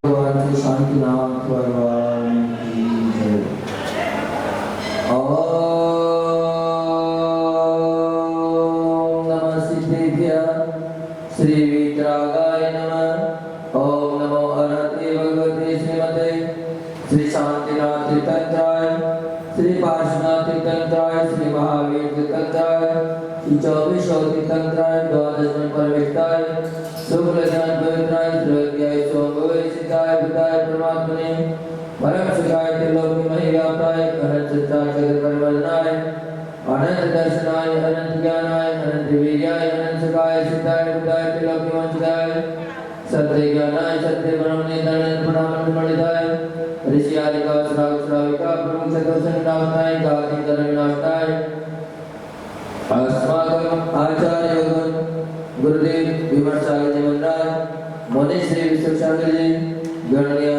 भगवान की शांति नाम भगवान की जय। ओम नमः सिद्धेभ्यः श्री वीतरागाय नमः। ओम नमो हरते भगवते श्रीमते श्री शांतिनाथ तीर्थंकराय श्री पार्श्वनाथ तीर्थंकराय श्री महावीर तीर्थंकराय श्री 24 तीर्थंकराय द्वादश में परमेष्ठाय शुक्ल ज्ञान पवित्राय श्रीवद्याय सोमभवे सिद्धाय बुद्धाय परमात्मने परम सुखाय त्रिलोकी महिव्याप्ताय अनंत सत्ताय जगत परिवर्तनाय अनंत दर्शनाय अनंत ज्ञानाय अनंत वीर्याय अनंत सुखाय सिद्धाय बुद्धाय त्रिलोकी वंचिताय सत्य ज्ञानाय सत्य ब्रह्मणे अनंत ब्रह्मण मंडिताय ऋषि आदिका श्राविका प्रमुख चतुर्थ नामनाय गाति धर्म नामनाय अस्माकं आचार्य गुरुदेव विमर्शागति मंडल मोदी श्री विश्वसागर जी गणनीय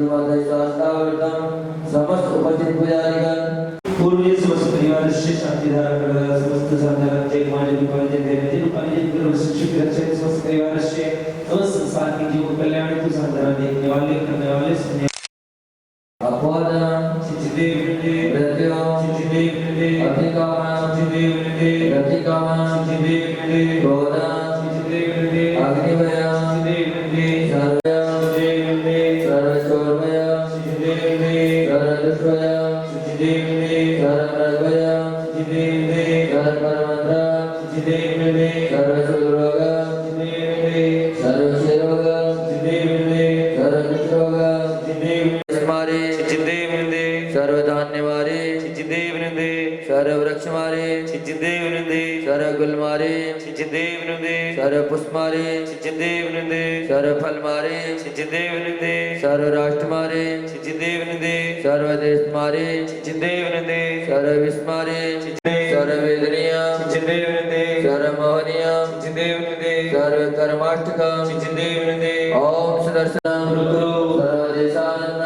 माता शास्त्रावर्तम समस्त उपस्थित पुजारीगण पूर्व समस्त परिवार से शांति धारा कर समस्त साधना के माने रूपांतर देने रूपांतर गुरु शिक्षक रक्षक समस्त परिवार से समस्त संसार के जीव कल्याण की साधना देखने वाले करने वाले सुनने अपवादन चिदेव ने प्रत्यो चिदेव ने अधिकाम चिदेव ने प्रतिकाम चिदेव ने क्रोध चिदेव ने अग्निमय चिदेव ने सर्वय चिदेव ने सर्वचोर्मय चिदेव ने सर्वदुष्टय चिदेव ने सर्वमृगय चिदेव ने सर्वकर्मत्र चिदेव ने सर्वसुरोग चिदेव ने सर्वक्षयरोग चिदेव ने सर्वकुष्ठरोग चिदेव मारे चिदेव ने सर्वधान्य मारे चिदेव ने सर्ववृक्ष मारे चिदेव ने सर्वगुल मारे चिदेव ने सर्वपुष्प मारे चिदेव ने सर्वफल मारे चिदेव ने सर्वराष्ट्र मारे चिदेव ने सर्वदेश मारे चिदेव ने सर्वविश्व मारे सर्ववेदनीय चिदेव ने सर्वमोहनीय चिदेव ने सर्वकर्माष्टक चिदेव ने ओम सुदर्शन गुरु सर्वदेशानंद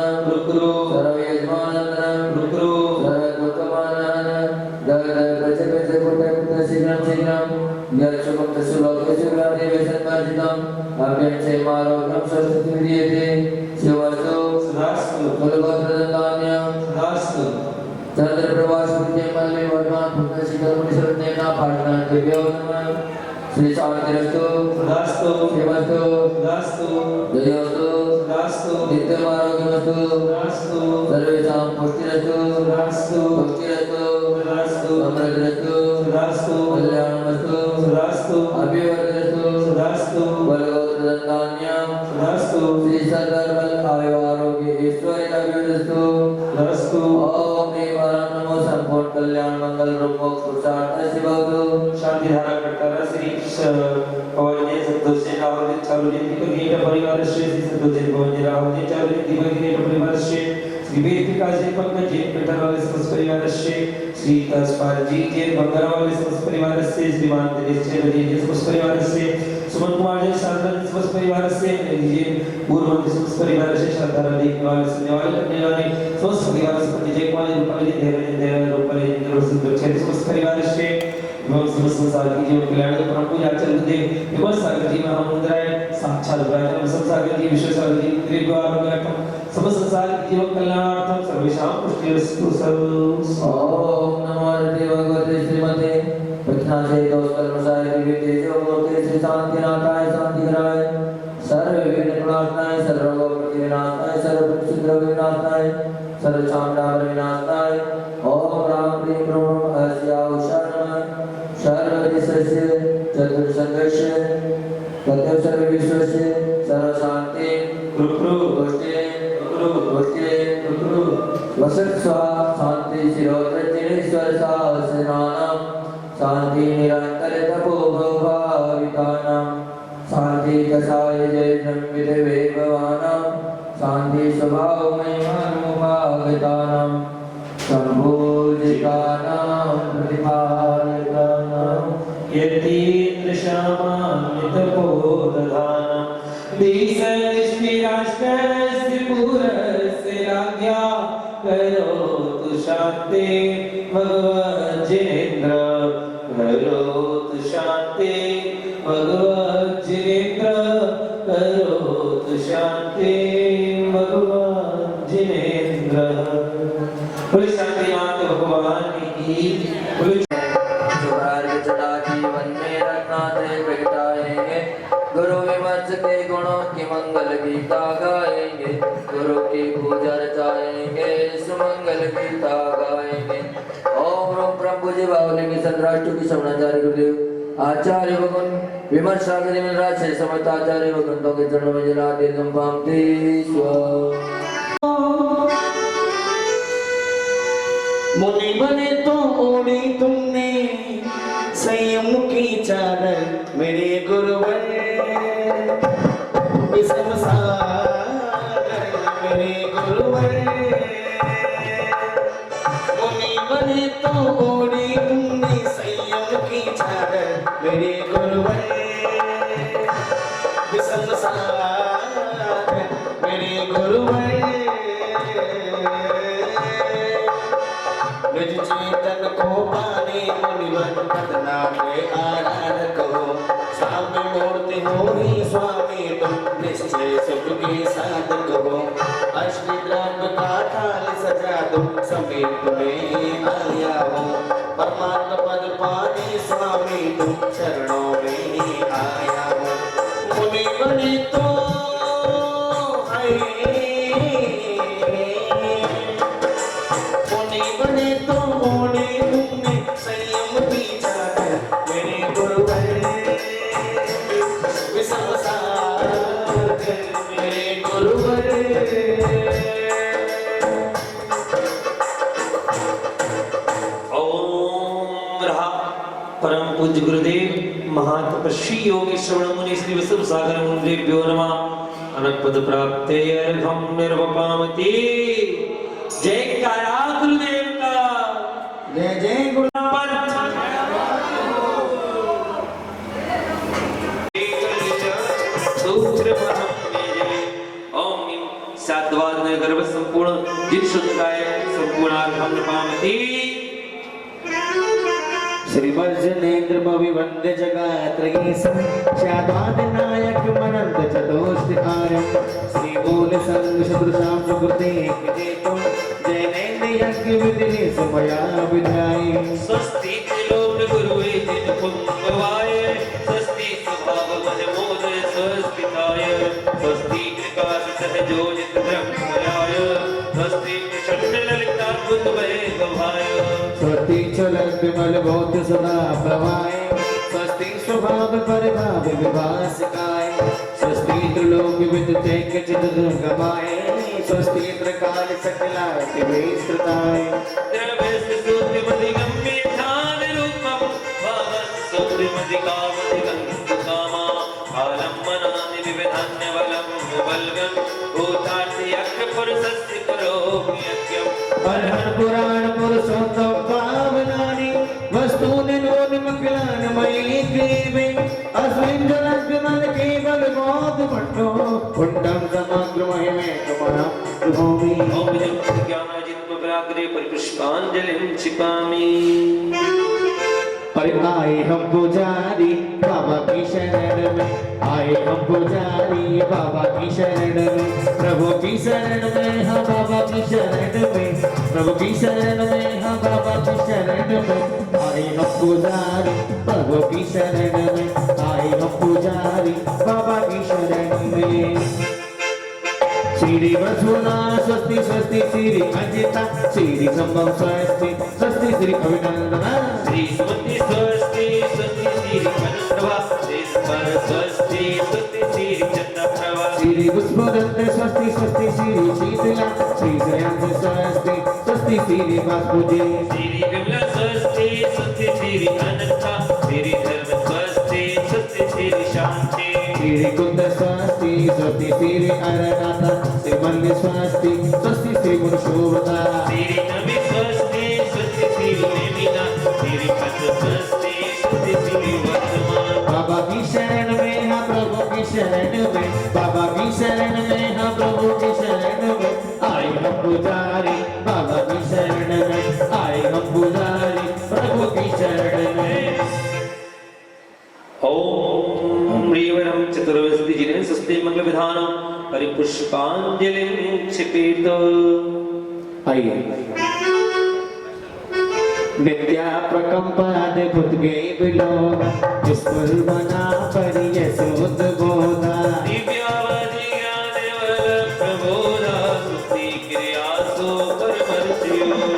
गुरु सर्वयजमानंद गुरु सर्वदुःखमानंद जय जय प्रचय प्रचय पुत्र पुत्र शीघ्रं शीघ्रं जय शुभं तस्लोक शुभ्रं देवसन्मार्जितम् अभ्यं से मारोग्यं स्वस्ति विद्यते शिवस्तु सदास्तु कुलगोत्रदन्तान्यं सदास्तु चंद्रप्रभास पुण्य मल्ले वर्धमान पुण्य शीतल मुनिसर्वज्ञा पाठना देव्यो नमः श्री शांतिरस्तु सदास्तु शिवस्तु सदास्तु जयोस्तु सदास्तु नित्यम आरोग्यमस्तु सदास्तु सर्वेषां पुष्टिरस्तु सदास्तु भक्तिरस्तु सदास्तु समृद्धिरस्तु सदास्तु कल्याणमस्तु सदास्तु अभिवर्धनस्तु सदास्तु बलगोत्रदन्तान्यं सदास्तु श्री सर्वबल आयु आरोग्य ऐश्वर्य अभिवृद्धिस्तु सदास्तु ओम देवानां नमो संपूर्ण कल्याण मंगल रूप मोक्ष पुरुषार्थ सिद्धौतु शांति धारा करता श्री पवने संतोष राहुल चालू नीट परिवार श्री संतोष पवने राहुल चालू नीट परिवार श्री श्री वेद विकास जी पंकज जी पिटर वाले समस्त परिवार श्री श्री तजपाल जी के बंगारा वाले समस्त परिवार से श्रीमान दिनेश जी समस्त परिवार से सुमन कुमार जी साधन समस्त परिवार से जी पूर्व मंत्री समस्त परिवार से श्रद्धा देखने वाले सुनने वाले करने वाले समस्त परिवार से पंडित जय कुमार रूपाली देव रूपाली सुंदर समस्त परिवार से एवं समस्त संसार की जीवन कल्याण के परम पूज्य आचार्य देव एवं सागर जी महामुद्राय साक्षात ब्रह्म संसागर जी विश्व सागर जी त्रिगुणात्मक समस्त संसार की जीवन कल्याणार्थम सर्वेषां पुष्टिरस्तु ओम नमो भगवते श्रीमते प्रज्ञासे दोस्तर्मसाय दिव्यतेजो मूर्ते श्री शांतिनाथाय शांतिकराय सर्वविघ्न प्रणाशनाय सर्वरोग विनाशाय सर्वप्रसिद्ध विनाशाय सर्वचामडावर विनाशाय ओम राम प्रेम ब्रह्म अस्याउषानम सर्वदिशस्य चतुर्संगस्य तत्व सर्वविश्वस्य सर्वशान्ति गोष्ठे वसत स्वाहा शांति शिरोद्रजिनेश्वर सहस्रनाम शांति निरंतर तपोभावितानां शांति कषाय जय ब्रह्मविदे भवानां शांति स्वभाव महिमानुभावितानां संभूजितानां प्रतिपादितानां यतीन्द्र श्यामान्वितबोधधानां देशनिष्ठिराष्ट्रस्य पुरस्य राज्ञा करोतु शान्ति भगवज्जिनेन्द्र करोतु शांति भगवान जिनेन्द्र करोतु शांति भगवान जिनेन्द्र। बोले शांति नाथ भगवान की बोले जुगार के चटा जीवन में रखना थे प्रगटाएंगे गुरु विमर्श के गुणों की मंगल गीता गाएंगे गुरु की पूजा रचाएंगे सुमंगल गीता गाएंगे। ओम रोम प्रभु जी बावलिंग संतराष्ट्र की श्रवणाचार्य गुरुदेव आचार्य भगवान विमर्शाग्नि में राज समर्थ आचार्य भगवंतों के चरणों में जला दीर्घम पामते मुनि बने तो ओढ़ी तुमने संयम की चादर मेरे गुरुवर विषम सागर मेरे गुरुवर। मुनि बने तो ओढ़ी तुमने संयम की चादर मेरे गुरुवर विषम सागर मेरे गुरुवर। निज चेतन को पाने मुनिवर बदना में आराध कहो साम्य मूर्ति हो ही स्वामी तुम निश्चय सुख के साथ कहो। अष्टद्रव्य का थाल सजा तुम समीप में आया हो परमात्मा पद पाने स्वामी तुम चरणों में आया हो। मुनि बने तो बने तो मोड़े तुमने संयम की चादर मेरे गुरुवर विषम सागर मेरे गुरुवर। ओम रहा परम पूज्य गुरुदेव महातपस्वी योगी श्रवण मुनि श्री विष्णु सागर मुनिभ्यो नमः। अनपद प्राप्ते हम निर्वपामति। जयकारा गुरुदेव का जय जय गुरु। सातवाद गर्भ संपूर्ण जिन शुद्धाय संपूर्णार्थम नमामि। श्रीवर्जनेन्द्र भविवंद्य जगात्रयीसं शाद्वाद नायक मनंत चतुष्टकारं श्री बोल संग सदृशां सुकृते जेतुं जैनेन्द्र यज्ञ विधि समया विधाय। स्वस्ति त्रिलोक गुरुवे जिन पुंगवाय स्वस्ति स्वभाव मन मोद स्वस्तिताय स्वस्ति प्रकाश सहजोजित ब्रह्मयाय स्वस्ति प्रसन्न ललिता बुद्ध वैभवाय स्वस्ति चलन विमल बोध सदा प्रवाय स्वस्ति स्वभाव परिभाव विभासकाय स्वस्ति त्रिलोक विदिते चित गमाय स्वस्ति प्रकार सकलाय विस्तृताय। द्रव्यस्य सूत्रमति गम्य ध्यान रूपम भावस्सूत्रमति कामति गन्धकामा आलम्बनानि विविधान्य बलं बलगं भूतार्ति यज्ञ पुरुषस्य करोमि यज्ञम्। अर्हन् पुराण पुरुषोत्तम पावनानि वस्तूनि नोन्मकिलानि मयि ग्रीवे अस्मिन् जलज्ञमल केवल बोध मट्टो पुण्डं समग्र महिमे कमलं भूमि। ओम ज्ञानाजित्व व्याघ्रे परिपुष्पाञ्जलिं क्षिपामि। अरे आए हम पुजारी बाबा की शरण में आए हम पुजारी बाबा की शरण में प्रभु की शरण में हम बाबा की शरण में प्रभु की शरण में हम बाबा की शरण में आए हम पुजारी प्रभु की शरण में आए हम पुजारी बाबा की शरण में। श्री वसुना स्वस्ति स्वस्ति श्री अजिता श्री संभव स्वस्ति स्वस्ति श्री अभिनंदना श्री सुमति स्वस्ति स्वस्ति श्री मनोप्रभा श्री स्मर स्वस्ति स्वस्ति श्री चंद्रप्रभा श्री पुष्पदंत स्वस्ति स्वस्ति श्री शीतला श्री जयंत स्वस्ति स्वस्ति श्री वासुदेव श्री विमला स्वस्ति स्वस्ति श्री अनंता श्री धर्म स्वस्ति स्वस्ति श्री शांति श्री कुंद स्वस्ति स्वस्ति श्री अरनाथ श्री मल्ल स्वस्ति स्वस्ति श्री गुरुशोभता श्री नमी स्वस्ति स्वस्ति श्री नेमिना श्री पद स्वस्ति स्वस्ति श्री वर्तमान। बाबा की शरण में हाँ प्रभु की शरण में बाबा की शरण में हाँ प्रभु की शरण में आए हम पुजारी बाबा की शरण में आए हम पुजारी प्रभु की शरण में। परिपुष्पांजलिं क्षिपेत। आइए नित्या प्रकंपाद्भुतगे विलोक स्फुर्वना पर्यसोद्बोधा दिव्यावधि ज्ञानवल प्रबोधा सुप्ति क्रियासु परमर्षयोः।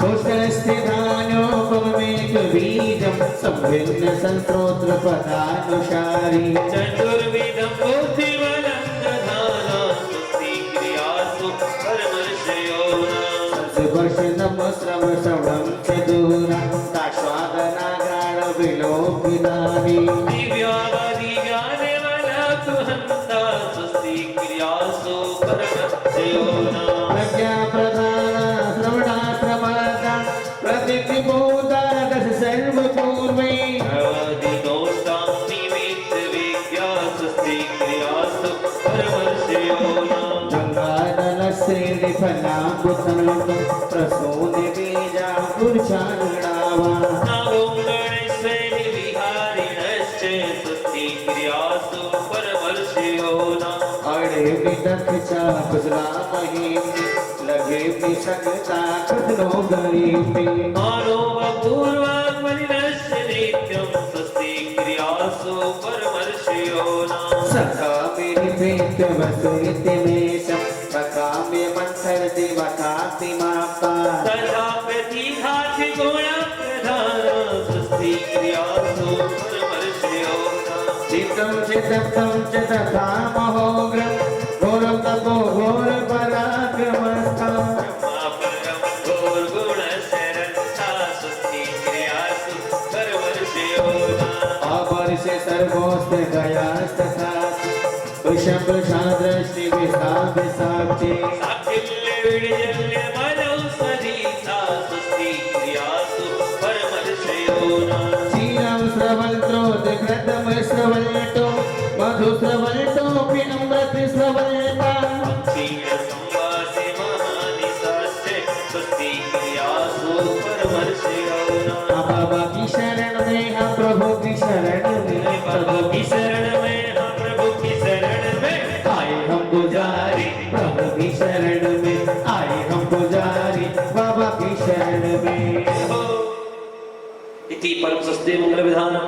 कोशस्थिधानोपमेकबीजं संभिन्न संस्तोत्र पदानुसारी चतुर्विधं बुद्धिबलं दधाना सुप्ति क्रियासु परमर्षयोः। वर्षनम श्रम श्रवणं च दूरा ताश्वादनाग्राण विलोकितानि दिव्यावधि ज्ञानवलकुहन्ता स्वस्ति क्रियासु परमर्षयोः। प्रज्ञा प्रधाना श्रवणाश्रमदा प्रतिनिबोधा दश सर्वपूर्वै अवधिदोषां निमित्त विद्या स्वस्ति क्रियासु परमर्षयोः। गंगानलश्रेणि फलाम्बुतनों प्रसूनि बीजा पुरुषानुडावा नमो गणेश्वरि विहारिणश्च स्वस्ति क्रियासु परमर्षयोः। अड़े विदग्ध चापसला महीम लगे विसकता कदनो गरीबी मानो पूर्वात्मनिश्च नित्यं स्वस्ति क्रियासु परमर्षयोः। सखा मेरी प्रीत वसुरिति मेषम सकाम्य मंथर दिवकाति मापा तथा प्रतिघाति गुण प्रधाना स्वस्ति क्रियासु परमर्षयोः। चित्तं चित्तं च तथा महोग्रम घोरं तपो घोर पराक्रमस्ता परम घोरगुणशरणता स्वस्ति क्रियासु परमर्षयोः। आवर्षे सर्वोस्त गयास्तथा वृषभ शादृष्टि विसाक्षी साक्षिल्य विजल्य मनोस्वधीता स्वस्ति क्रियासु परमर्षयोः। क्षीरं स्रवन्त्रोद घृतं स्रवल्टो मधु स्रवल्टोऽपि अमृत स्रवल्टा क्षीरसंवासे महानिशाश्च स्वस्ति क्रियासु परमर्षयोः। बाबा की शरण में हम प्रभु की शरण में प्रभु की शरण में हम प्रभु की शरण में आए हम पुजारी प्रभु की शरण में आए हम पुजारी बाबा की शरण में इति परम सस्ते मंगल विधानम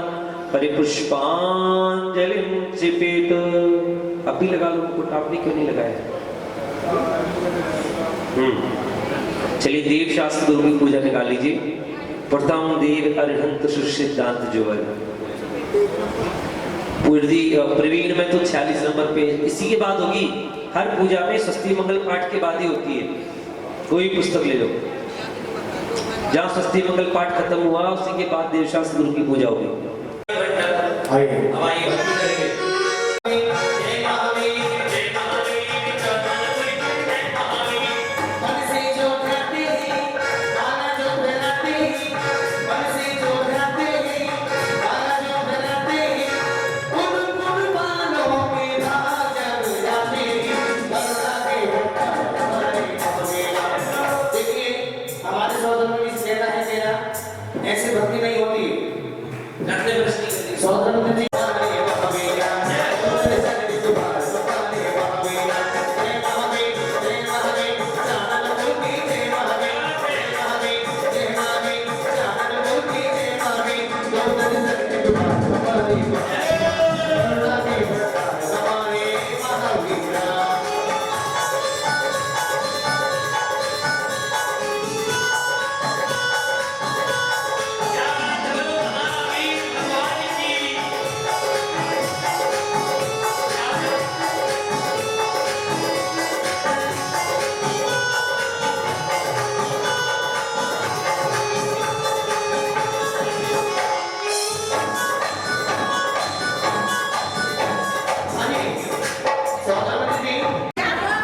परिपुष्पांजलिं क्षिपेत। अभी लगा लो मुकुट, आपने क्यों नहीं लगाया? चलिए देव शास्त्र गुरु की पूजा निकाल लीजिए। प्रथम देव अरहंत सुसिद्धांत जोवर प्रवीण में तो 46 नंबर पे इसी के बाद होगी। हर पूजा में स्वस्ति मंगल पाठ के बाद ही होती है। कोई पुस्तक ले लो, जहाँ स्वस्ति मंगल पाठ खत्म हुआ उसी के बाद देवशास्त्र गुरु की पूजा होगी। आइए हमारी भक्ति करेंगे। ऐसे भक्ति नहीं होती।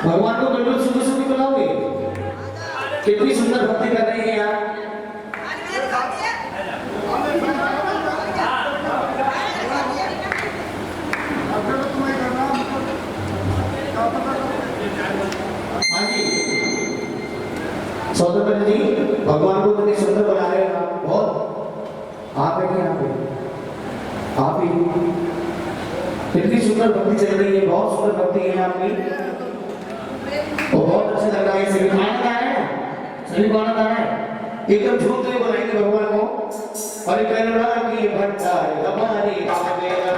भगवान को गणपति सुबह सुबह बुलाओगे? कितनी सुंदर भक्ति कर रही है आप। हाँ जी सौदागर जी, भगवान को कितनी सुंदर बुला रहे हैं आप। बहुत आप है कि आप ही कितनी सुंदर भक्ति चल रही है, बहुत सुंदर भक्ति है आपकी और बहुत अच्छा लग रहा है। सभी को आनंद आ रहा है, सभी को आनंद आ रहा है। एकदम झूमते हुए बुलाएंगे भगवान को और कह रहा कि भट्टा हमारी भावेरा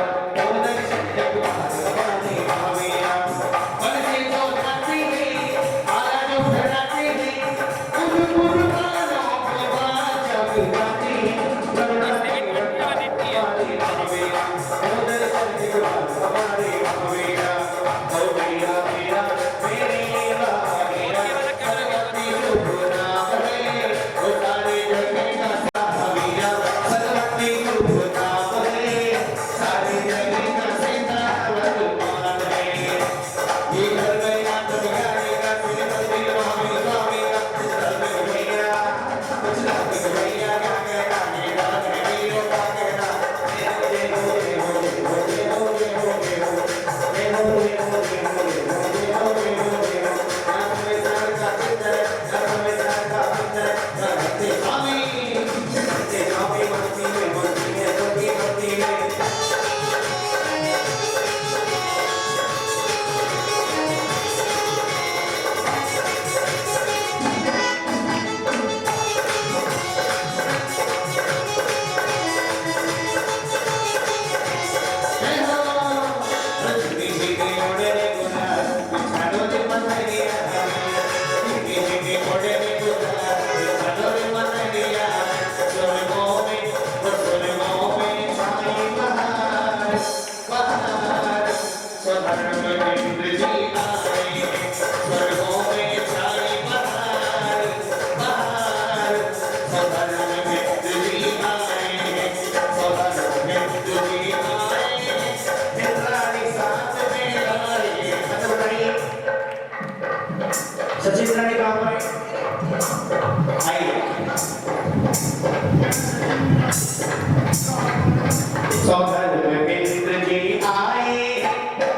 सचिन रानी कहाँ पर है? आइए। सौगंध में इंद्र जी आए,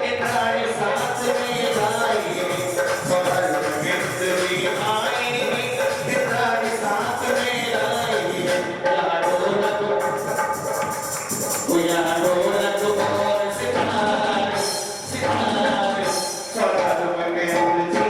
इंद्राणी साथ में आए। सौगंध में इंद्र जी आए, इंद्राणी साथ में आए। यारो रख और सितार सितार। सौगंध में इंद्र जी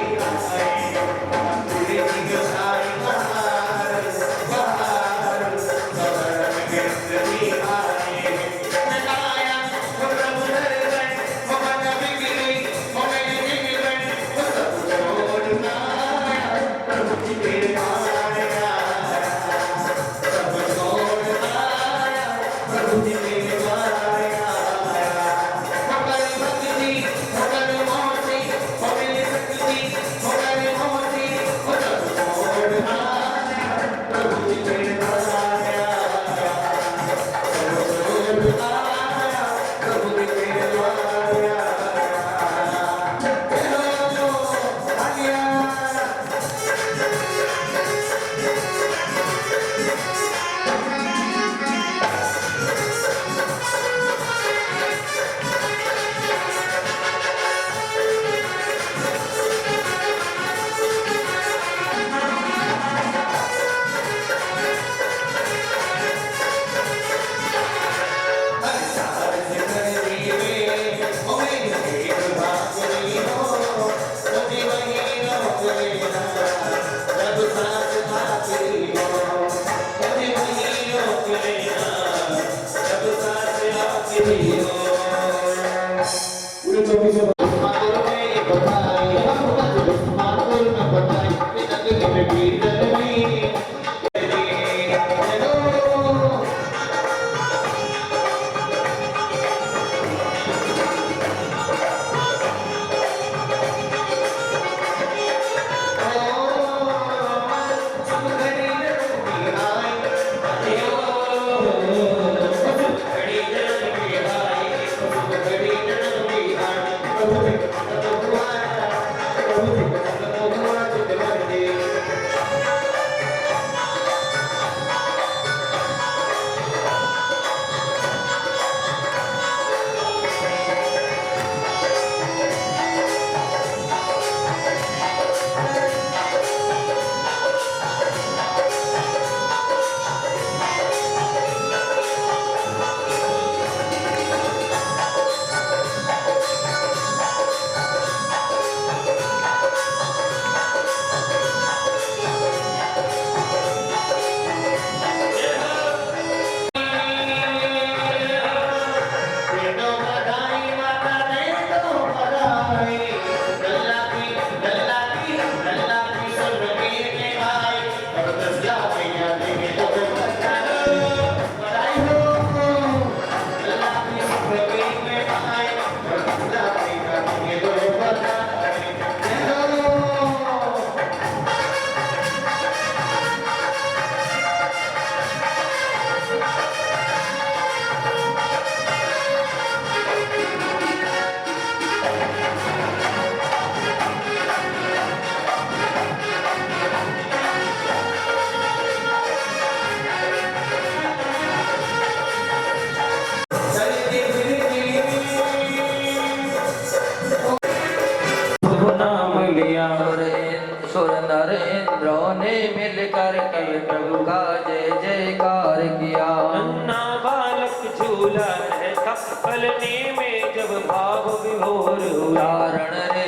फलने में जब भाव विभोर हुआ। धारण रे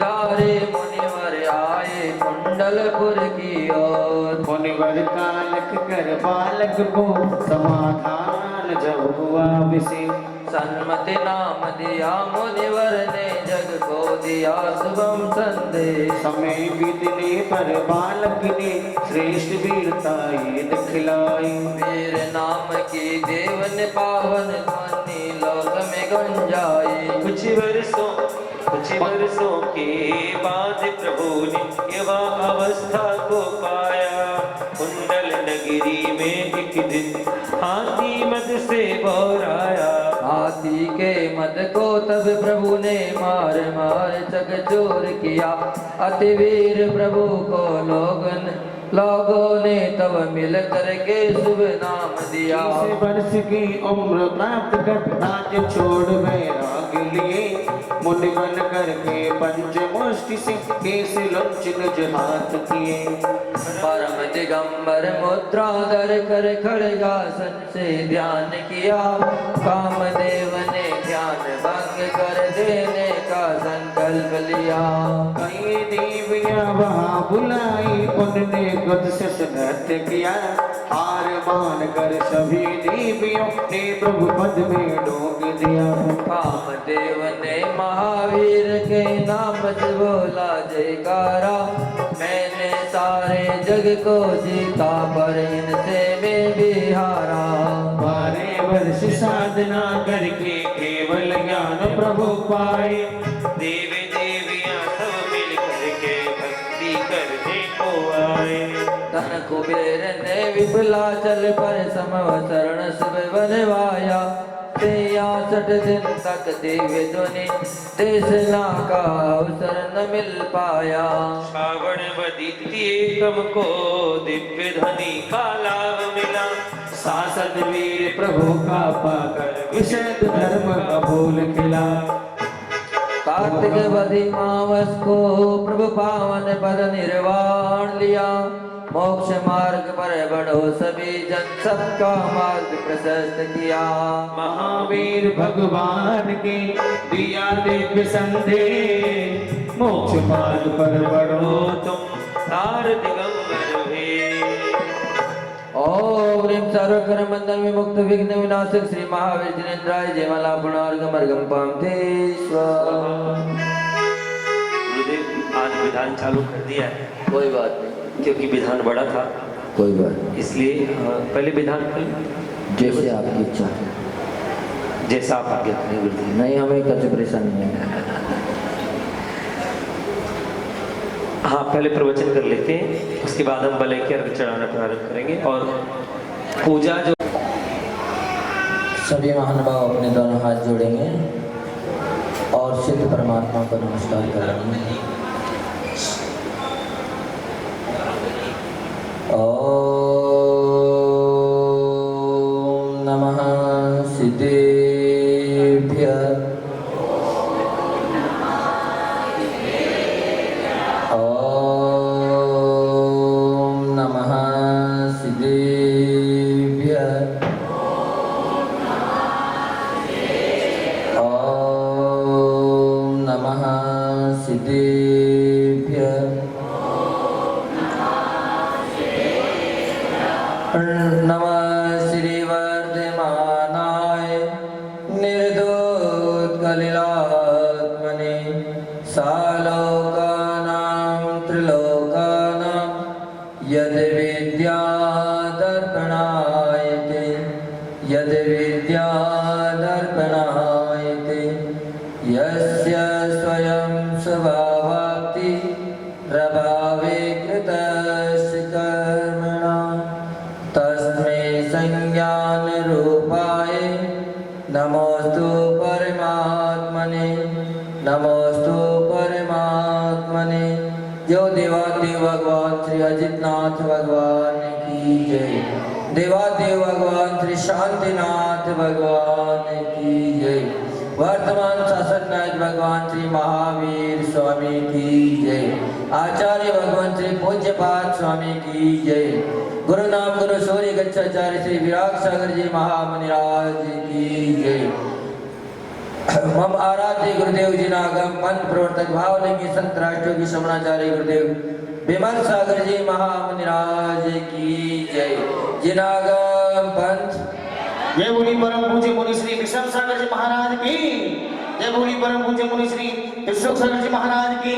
धारे मुनिवर आए कुंडलपुर की ओर। मुनिवर कालक कर बालक को समाधान जब हुआ विशेष। सन्मति नाम दिया मुनिवर ने जग को दिया शुभम संदेश। समय बीतने पर बालक ने श्रेष्ठ वीरता ये दिखलाई। वीर नाम की देव ने पावन ध्वनि लोक में गंजाई। कुछ वर्षों के बाद प्रभु ने युवा अवस्था को पाया। कुंडल नगरी में एक दिन हाथी मद से बौराया। हाथी के मद को तब प्रभु ने मार मार चकचोर किया। अति वीर प्रभु को लोगों ने तब मिल करके शुभ नाम दिया। 30 वर्ष की उम्र प्राप्त कर राज्य छोड़ वैराग लिए। मुनि बन करके पंचमुष्टि से केस लंचन हाथ किए। परम दिगंबर मुद्रा धर कर खड़गासन से ध्यान किया। कामदेव ने ध्यान भंग कर देने का संकल्प लिया। कई देवियां वहाँ बुलाई उनने खुद से नृत्य किया। हार मान कर सभी देवियों ने प्रभु पद में डोंग दिया। कामदेव ने महावीर के नाम से बोला जयकारा। मैंने सारे जग को जीता पर इनसे मैं भी हारा। 12 वर्ष साधना करके केवल ज्ञान प्रभु पाए। देवी देवियां सब मिल करके भक्ति करने को आए। धन कुबेर ने विपुलाचल पर समवसरण सब बनवाया। 63 दिन तक दिव्य ध्वनि देशना का अवसर न मिल पाया। श्रावण बदिती एकम को दिव्य ध्वनि का लाभ मिला। शासन वीर प्रभु का पाकर विशद धर्म अभूल खिला। कार्तिक बदी मावस को प्रभु पावन पद निर्वाण लिया। मोक्ष मार्ग पर बढ़ो सभी जन सबका मार्ग प्रशस्त किया। महावीर भगवान के दिया दिव्य संदेश। मोक्ष मार्ग पर बढ़ो तुम तार दिगंबर हुए। ओम ह्रीं सर्वकर मंदन विमुक्त विघ्न विनाशक श्री महावीर जिनेन्द्राय जय मला पुनार्गम अर्गम पामते गुरुदेव आज विधान चालू कर दिया है कोई बात नहीं, क्योंकि विधान बड़ा था, कोई बात नहीं। इसलिए पहले विधान जैसे आपकी इच्छा है। जैसा आप आज्ञा करें गुरुदेव। नहीं, हमें कुछ परेशानी नहीं है। हाँ, पहले प्रवचन कर लेते हैं, उसके बाद हम बलय के अर्घ चढ़ाना प्रारंभ करेंगे। और पूजा जो सभी महानुभाव अपने दोनों हाथ जोड़ेंगे और सिद्ध परमात्मा को नमस्कार करेंगे। ओम नमः सिद्धेभ्यः। ओम नमः सिद्धेभ्यः। ओम नमः सिद्धेभ्यः। नमः श्री वर्धमानाय निर्दोषकलिलात्मने सालोकानां त्रिलोकानां यद् विद्यादर्पणायते यद् विद्यादर्पणायते यस्य स्वयं स्वभावाप्ति प्रभावे कृतस्य कर्मणा तस्मै संज्ञान रूपाय नमोस्तु परमात्मने नमोस्तु परमात्मने। जो देवादेव भगवान श्री अजितनाथ भगवान की जय। देवादेव भगवान श्री शांतिनाथ भगवान की जय। वर्तमान शासन नायक भगवान श्री महावीर स्वामी की जय। आचार्य भगवान श्री पूज्यपाद स्वामी की जय। गुरु नाम गुरु सूर्य गच्छाचार्य श्री विराग सागर जी महामुनिराज की जय। मम आराध्य गुरुदेव जिनागम पंथ प्रवर्तक भावलिंगी संत राष्ट्रयोगी समणाचार्य गुरुदेव विमल सागर जी महामुनिराज की जय। जिनागम पंथ जय बोली परम पूज्य मुनि श्री विश्व सागर जी महाराज की जय। बोली परम पूज्य मुनि श्री विश्व सागर जी महाराज की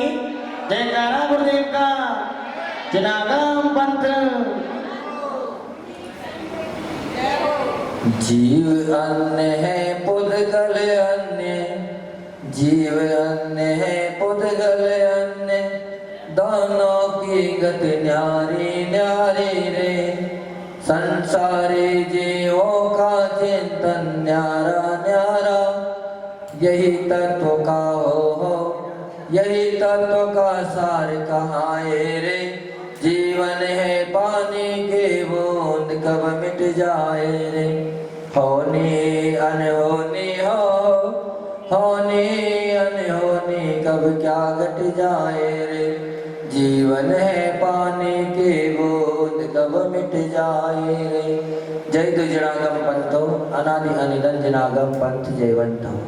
जयकारा गुरुदेव का। जिनागम पंथ। जीव अन्य है पुद्गल अन्य, जीव अन्य है पुद्गल अन्य, दोनों की गति न्यारी न्यारी रे। संसारी जीवों का चिंतन न्यारा न्यारा, यही तत्व का हो यही तत्व का सार कहाँ है रे। जीवन है पानी के बूंद कब मिट जाए रे। होनी अनहोनी हो, होनी अनहोनी कब क्या घट जाए रे। जीवन है पानी के बूंद कब मिट जाए रे। जय तु जिनागम पंथो अनादि अनिधन जिनागम पंथ जयवंतो।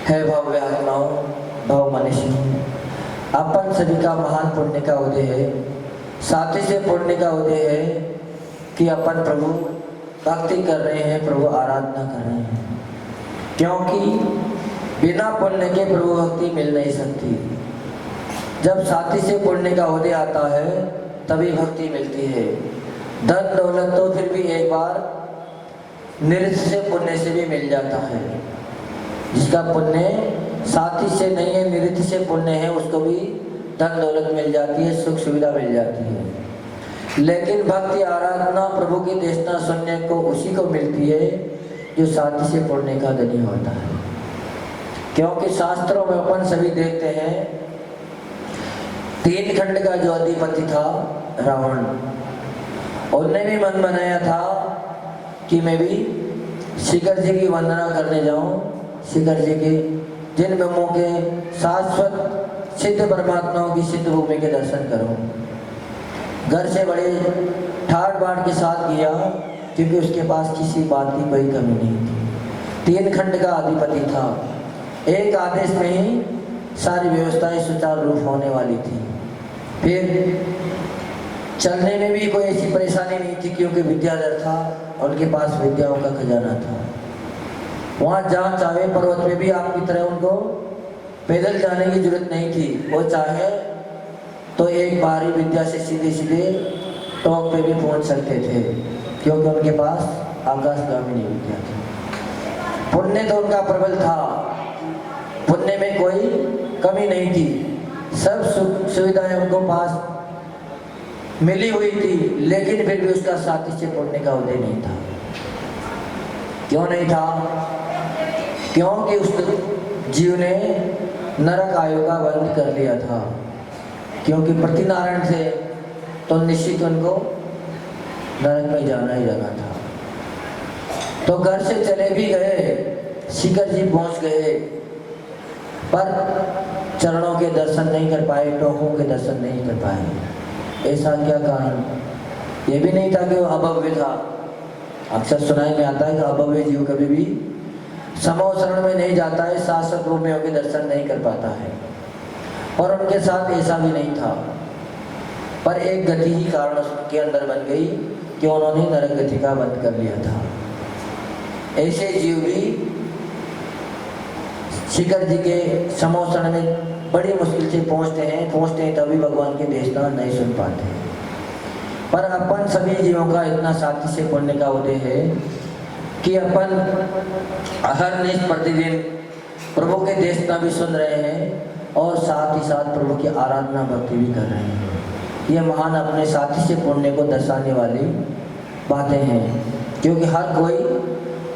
है भव्य आत्माओं भव मनुष्य, अपन सभी का महान पुण्य का उदय है। साथ ही से पुण्य का उदय है कि अपन प्रभु भक्ति कर रहे हैं, प्रभु आराधना कर रहे हैं, क्योंकि बिना पुण्य के प्रभु भक्ति मिल नहीं सकती। जब साथी से पुण्य का उदय आता है तभी भक्ति मिलती है। धन दौलत तो फिर भी एक बार निरंतर से पुण्य से भी मिल जाता है। जिसका पुण्य साथी से नहीं है, निरंतर से पुण्य है, उसको भी धन दौलत मिल जाती है, सुख सुविधा मिल जाती है। लेकिन भक्ति आराधना प्रभु की देशना सुनने को उसी को मिलती है जो साथी से पुण्य का धनी होता है। क्योंकि शास्त्रों में अपन सभी देखते हैं, 3 खंड का जो अधिपति था रावण, उसने भी मन बनाया था कि मैं भी शिखर जी की वंदना करने जाऊं, शिखर जी के जिन ब्रह्मों के शाश्वत सिद्ध परमात्माओं की सिद्ध भूमि के दर्शन करूं। घर से बड़े ठाट बाट के साथ गया, क्योंकि उसके पास किसी बात की कोई कमी नहीं थी। 3 खंड का अधिपति था, एक आदेश में ही सारी व्यवस्थाएं सुचारू रूप होने वाली थी। फिर चलने में भी कोई ऐसी परेशानी नहीं थी, क्योंकि विद्याधर था, उनके पास विद्याओं का खजाना था। वहाँ जहाँ चाहे पर्वत में भी आपकी तरह उनको पैदल जाने की जरूरत नहीं थी। वो चाहे तो एक बारी विद्या से सीधे सीधे टॉप पे भी पहुँच सकते थे, क्योंकि उनके पास आकाशगामी विद्या थी। पुण्य तो उनका प्रबल था, पुण्य में कोई कमी नहीं थी, सब सुख सुविधाएं उनको पास मिली हुई थी। लेकिन फिर भी उसका साथी से पुण्य का उदय नहीं था। क्यों नहीं था? क्योंकि उस जीव ने नरक आयु का बंद कर लिया था। क्योंकि प्रतिनारायण थे तो निश्चित उनको नरक में जाना ही जाना था। तो घर से चले भी गए, शिखर जी पहुंच गए, पर चरणों के दर्शन नहीं कर पाए, टोकों के दर्शन नहीं कर पाए। ऐसा क्या कारण? ये भी नहीं था कि वो अभव्य था। अक्सर सुनाई में आता है कि अभव्य जीव कभी भी समो शरण में नहीं जाता है, शाश्वत रूप में होकर दर्शन नहीं कर पाता है। और उनके साथ ऐसा भी नहीं था, पर एक गति ही कारण उसके अंदर बन गई कि उन्होंने नरक गति का बंद कर लिया था। ऐसे जीव भी शिखर जी के समो शरण में बड़ी मुश्किल से पहुंचते हैं तभी भगवान के देशना नहीं सुन पाते। पर अपन सभी जीवों का इतना साथी से पुण्य का उदय है कि अपन हर निष्ठ प्रतिदिन प्रभु के देशना भी सुन रहे हैं और साथ ही साथ प्रभु की आराधना भक्ति भी कर रहे हैं। ये महान अपने साथी से पुण्य को दर्शाने वाली बातें हैं। क्योंकि हर कोई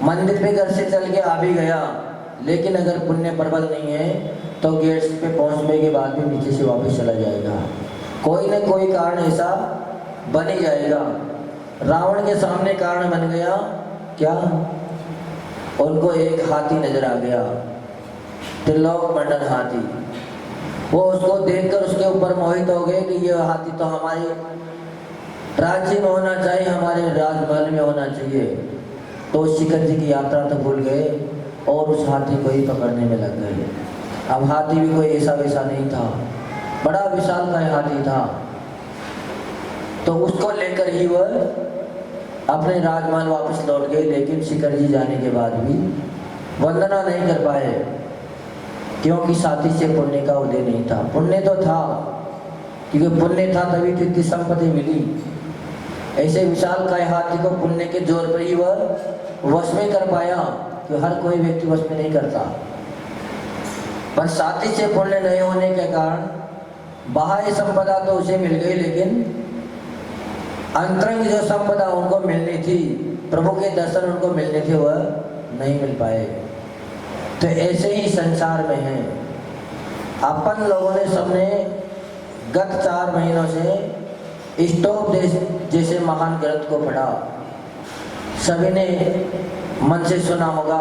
मंदिर पे घर से चल के आ भी गया, लेकिन अगर पुण्य प्रबल नहीं है तो गेट्स पे पहुंचने के बाद भी नीचे से वापस चला जाएगा। कोई न कोई कारण ऐसा बन ही जाएगा। रावण के सामने कारण बन गया क्या? उनको एक हाथी नजर आ गया, त्रिलोक मंडल हाथी। वो उसको देखकर उसके ऊपर मोहित हो गए कि यह हाथी तो हमारे राज्य में होना चाहिए, हमारे राजमहल में होना चाहिए। तो शिखर जी की यात्रा तो भूल गए और उस हाथी को ही पकड़ने में लग गए। अब हाथी भी कोई ऐसा वैसा नहीं था, बड़ा विशालकाय हाथी था। तो उसको लेकर ही वह अपने राजमहल वापस लौट गए, लेकिन शिखर जी जाने के बाद भी वंदना नहीं कर पाए, क्योंकि साथी से पुण्य का उदय नहीं था। पुण्य तो था, क्योंकि पुण्य था तभी तो इतनी संपत्ति मिली। ऐसे विशालकाय हाथी को पुण्य के जोर पर ही वह वश में कर पाया, कि हर कोई व्यक्ति वश में नहीं करता। पर साथी से पुण्य नहीं होने के कारण बाह्य संपदा तो उसे मिल गई, लेकिन अंतरंग जो संपदा उनको मिलनी थी, प्रभु के दर्शन उनको मिलने थे, वह नहीं मिल पाए। तो ऐसे ही संसार में है। अपन लोगों ने सबने गत 4 महीनों से इष्टोपदेश जैसे महान ग्रंथ को पढ़ा, सभी ने मन से सुना होगा,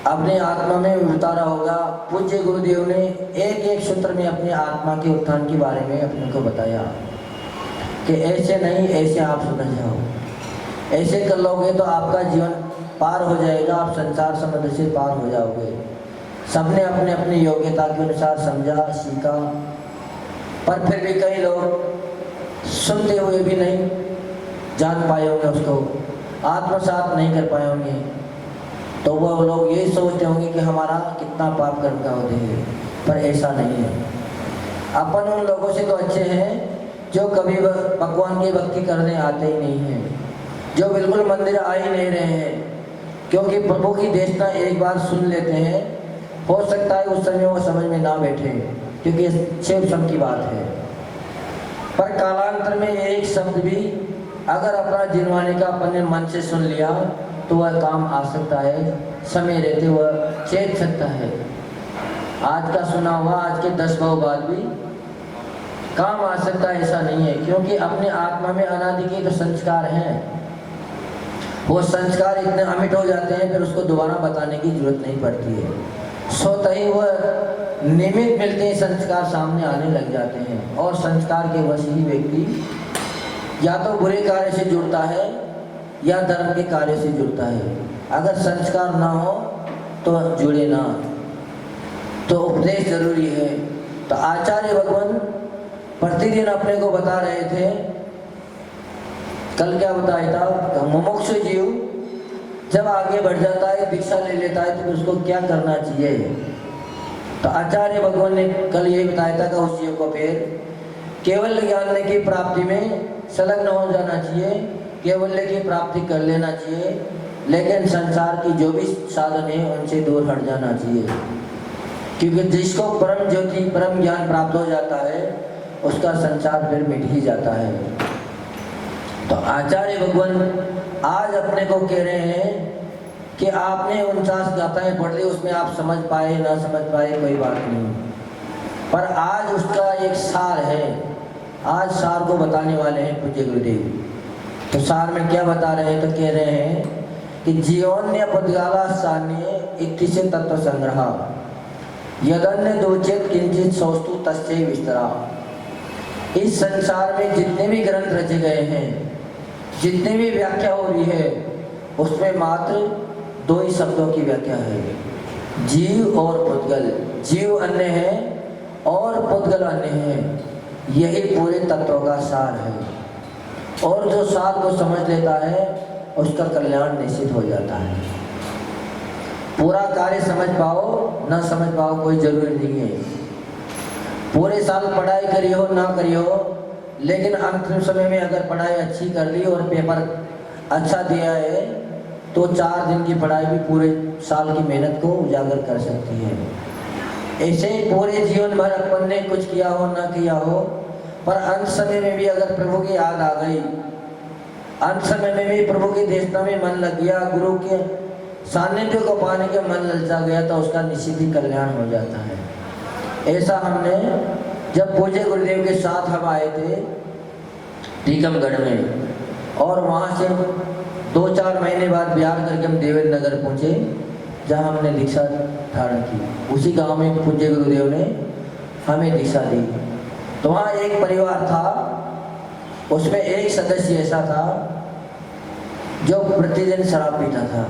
अपने आत्मा में उतारा होगा। पूज्य गुरुदेव ने एक एक सूत्र में अपनी आत्मा के उत्थान के बारे में अपने को बताया कि ऐसे नहीं, ऐसे आप सुन जाओ, ऐसे कर लोगे तो आपका जीवन पार हो जाएगा, आप संसार समुद्र से पार हो जाओगे। सबने अपने अपनी योग्यता के अनुसार समझा, सीखा, पर फिर भी कई लोग सुनते हुए भी नहीं जान पाए होंगे, उसको आत्मसात नहीं कर पाए होंगे। तो वो लोग ये सोचते होंगे कि हमारा कितना पाप कर्म का उदय है, पर ऐसा नहीं है। अपन उन लोगों से तो अच्छे हैं जो कभी भगवान की भक्ति करने आते ही नहीं हैं, जो बिल्कुल मंदिर आ ही नहीं रहे हैं, क्योंकि प्रभु की देशना एक बार सुन लेते हैं, हो सकता है उस समय वो समझ में ना बैठे, क्योंकि शिव सम की बात है। पर कालांतर में एक शब्द भी अगर अपना जिनवाने का अपन ने मन से सुन लिया तो वह काम आ सकता है, समय रहते वह चेत सकता है। आज का सुना हुआ आज के 10 भाव बाद भी काम आ सकता है, ऐसा नहीं है, क्योंकि अपने आत्मा में अनादि के तो संस्कार हैं। वो संस्कार इतने अमिट हो जाते हैं, फिर उसको दोबारा बताने की जरूरत नहीं पड़ती है। स्वतः ही वह निमित्त मिलते हैं, संस्कार सामने आने लग जाते हैं, और संस्कार के वश ही व्यक्ति या तो बुरे कार्य से जुड़ता है या धर्म के कार्य से जुड़ता है। अगर संस्कार ना हो तो जुड़े ना, तो उपदेश जरूरी है। तो आचार्य भगवान प्रतिदिन अपने को बता रहे थे, कल क्या बताया था, मुमुक्षु जीव जब आगे बढ़ जाता है, दीक्षा ले लेता है, तो उसको क्या करना चाहिए। तो आचार्य भगवान ने कल ये बताया था कि उस जीव को फिर केवल ज्ञान की प्राप्ति में संलग्न हो जाना चाहिए, केवल्य की प्राप्ति कर लेना चाहिए, लेकिन संसार की जो भी साधन है उनसे दूर हट जाना चाहिए, क्योंकि जिसको परम ज्योति परम ज्ञान प्राप्त हो जाता है उसका संसार फिर मिट ही जाता है। तो आचार्य भगवान आज अपने को कह रहे हैं कि आपने 49 गाथाएं पढ़ ली, उसमें आप समझ पाए ना समझ पाए कोई बात नहीं, पर आज उसका एक सार है। आज सार को बताने वाले हैं पूज्य गुरुदेव। तो सार में क्या बता रहे हैं, तो कह रहे हैं कि जीवन्य पदगाला सान्य इक्तिसे तत्व संग्रह यदन्य दोचित किंचित सौस्तु तस्य विस्तरा। इस संसार में जितने भी ग्रंथ रचे गए हैं, जितनी भी व्याख्या हो रही है, उसमें मात्र 2 ही शब्दों की व्याख्या है, जीव और पुद्गल। जीव अन्य है और पुद्गल अन्य है, यही पूरे तत्वों का सार है। और जो सार को समझ लेता है उसका कल्याण निश्चित हो जाता है। पूरा कार्य समझ पाओ ना समझ पाओ कोई जरूरी नहीं है, पूरे साल पढ़ाई करी हो ना करी हो, लेकिन अंतिम समय में अगर पढ़ाई अच्छी कर ली और पेपर अच्छा दिया है तो 4 दिन की पढ़ाई भी पूरे साल की मेहनत को उजागर कर सकती है। ऐसे पूरे जीवन भर अपन ने कुछ किया हो ना किया हो, पर अंत समय में भी अगर प्रभु की याद आ गई, अंत समय में भी प्रभु की देशना में मन लग गया, गुरु के सानिध्य को पाने के मन ललचा गया, तो उसका निश्चित ही कल्याण हो जाता है। ऐसा हमने जब पूज्य गुरुदेव के साथ हम आए थे टीकमगढ़ में, और वहाँ से 2-4 महीने बाद बिहार करके हम देवेंद्र नगर पहुँचे, जहाँ हमने दीक्षा धारण की। उसी गांव में पूज्य गुरुदेव ने हमें दीक्षा दी। तो वहाँ एक परिवार था, उसमें एक सदस्य ऐसा था जो प्रतिदिन शराब पीता था।